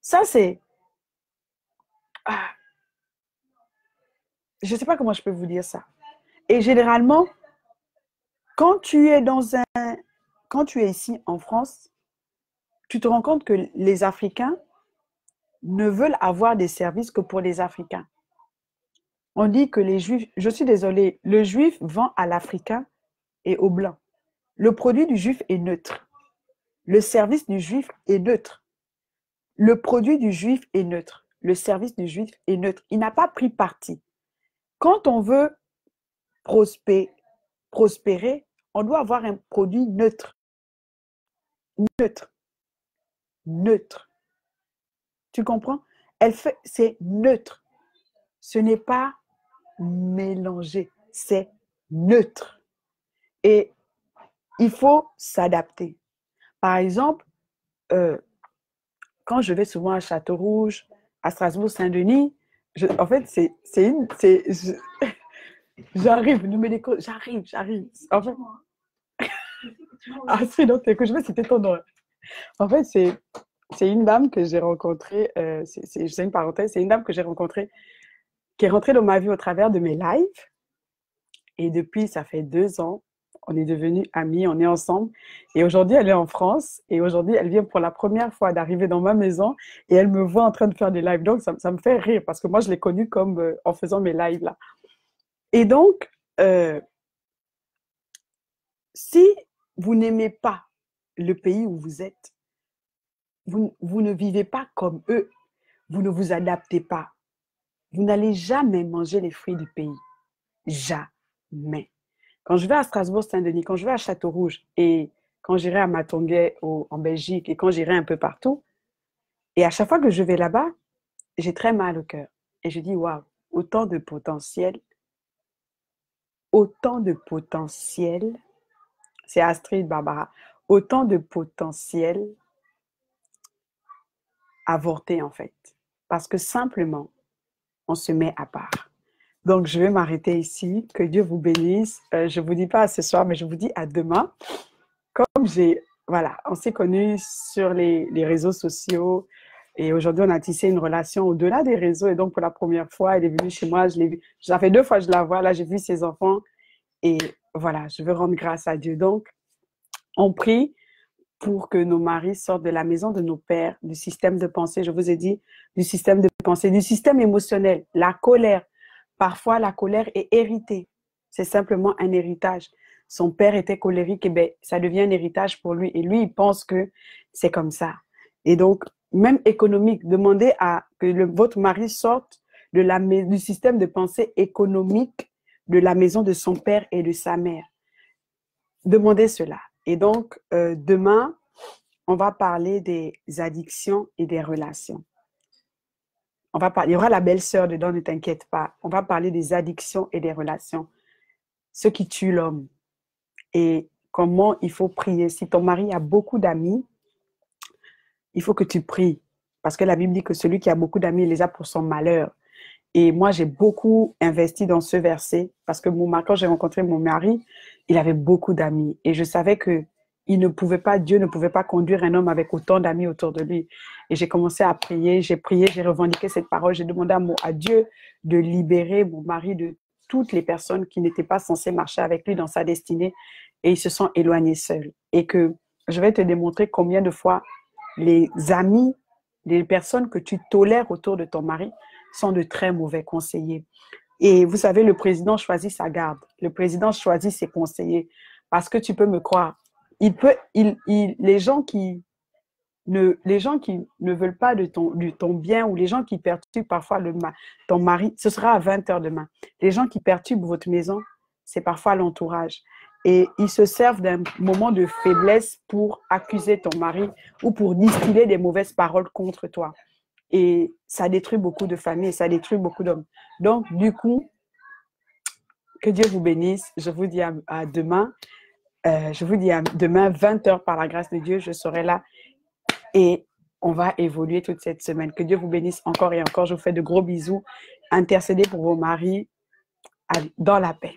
Ça, c'est... Ah, je ne sais pas comment je peux vous dire ça. Et généralement, quand tu es quand tu es ici en France, tu te rends compte que les Africains ne veulent avoir des services que pour les Africains. On dit que les Juifs, je suis désolée, le Juif vend à l'Africain et au Blanc. Le produit du Juif est neutre. Le service du Juif est neutre. Le produit du Juif est neutre. Le service du Juif est neutre. Il n'a pas pris parti. Quand on veut prospérer, on doit avoir un produit neutre. Neutre. Neutre. Tu comprends? C'est neutre. Ce n'est pas mélangé, c'est neutre. Et il faut s'adapter. Par exemple, quand je vais souvent à Château-Rouge, à Strasbourg-Saint-Denis, en fait, j'arrive, j'arrive. En fait, c'est donc que je vais citer ton nom. En fait, c'est une dame que j'ai rencontrée, c'est une parenthèse, c'est une dame que j'ai rencontrée, qui est rentrée dans ma vie au travers de mes lives. Et depuis, ça fait 2 ans, on est devenus amis, on est ensemble. Et aujourd'hui, elle est en France. Et aujourd'hui, elle vient pour la première fois d'arriver dans ma maison. Et elle me voit en train de faire des lives. Donc, ça me fait rire parce que moi, je l'ai connue comme en faisant mes lives là. Et donc, si vous n'aimez pas le pays où vous êtes, vous ne vivez pas comme eux, vous ne vous adaptez pas, vous n'allez jamais manger les fruits du pays. Jamais. Quand je vais à Strasbourg-Saint-Denis, quand je vais à Château-Rouge et quand j'irai à Matonguet en Belgique et quand j'irai un peu partout, et à chaque fois que je vais là-bas, j'ai très mal au cœur. Et je dis, waouh, autant de potentiel, c'est Astrid Barbara, autant de potentiel avorté en fait. Parce que simplement, on se met à part. Donc, je vais m'arrêter ici. Que Dieu vous bénisse. Je ne vous dis pas à ce soir, mais je vous dis à demain. Comme voilà, on s'est connus sur les réseaux sociaux et aujourd'hui, on a tissé une relation au-delà des réseaux. Et donc, pour la première fois, elle est venue chez moi. Je l'ai vue. Ça fait 2 fois que je la vois. Là, j'ai vu ses enfants. Et voilà, je veux rendre grâce à Dieu. Donc, on prie pour que nos maris sortent de la maison de nos pères, du système de pensée, je vous ai dit, du système de pensée, du système émotionnel, la colère. Parfois, la colère est héritée. C'est simplement un héritage. Son père était colérique, et bien, ça devient un héritage pour lui. Et lui, il pense que c'est comme ça. Et donc, même économique, demandez à que votre mari sorte du système de pensée économique de la maison de son père et de sa mère. Demandez cela. Et donc, demain, on va parler des addictions et des relations. Il y aura la belle-sœur dedans, ne t'inquiète pas. On va parler des addictions et des relations. Ce qui tue l'homme. Et comment il faut prier. Si ton mari a beaucoup d'amis, il faut que tu pries. Parce que la Bible dit que celui qui a beaucoup d'amis, il les a pour son malheur. Et moi, j'ai beaucoup investi dans ce verset parce que quand j'ai rencontré mon mari, il avait beaucoup d'amis. Et je savais que Dieu ne pouvait pas conduire un homme avec autant d'amis autour de lui. Et j'ai commencé à prier, j'ai revendiqué cette parole, j'ai demandé à Dieu de libérer mon mari de toutes les personnes qui n'étaient pas censées marcher avec lui dans sa destinée et ils se sont éloignés seuls. Et que je vais te démontrer combien de fois les amis, les personnes que tu tolères autour de ton mari sont de très mauvais conseillers. Et vous savez, le président choisit sa garde. Le président choisit ses conseillers. Parce que tu peux me croire, les gens qui ne veulent pas de ton bien ou les gens qui perturbent parfois ton mari, ce sera à 20h demain. Les gens qui perturbent votre maison, c'est parfois l'entourage. Et ils se servent d'un moment de faiblesse pour accuser ton mari ou pour distiller des mauvaises paroles contre toi. Et ça détruit beaucoup de familles, ça détruit beaucoup d'hommes. Donc, du coup, que Dieu vous bénisse. Je vous dis à demain. Je vous dis à demain, 20h, par la grâce de Dieu, je serai là et on va évoluer toute cette semaine. Que Dieu vous bénisse encore et encore. Je vous fais de gros bisous. Intercédez pour vos maris dans la paix.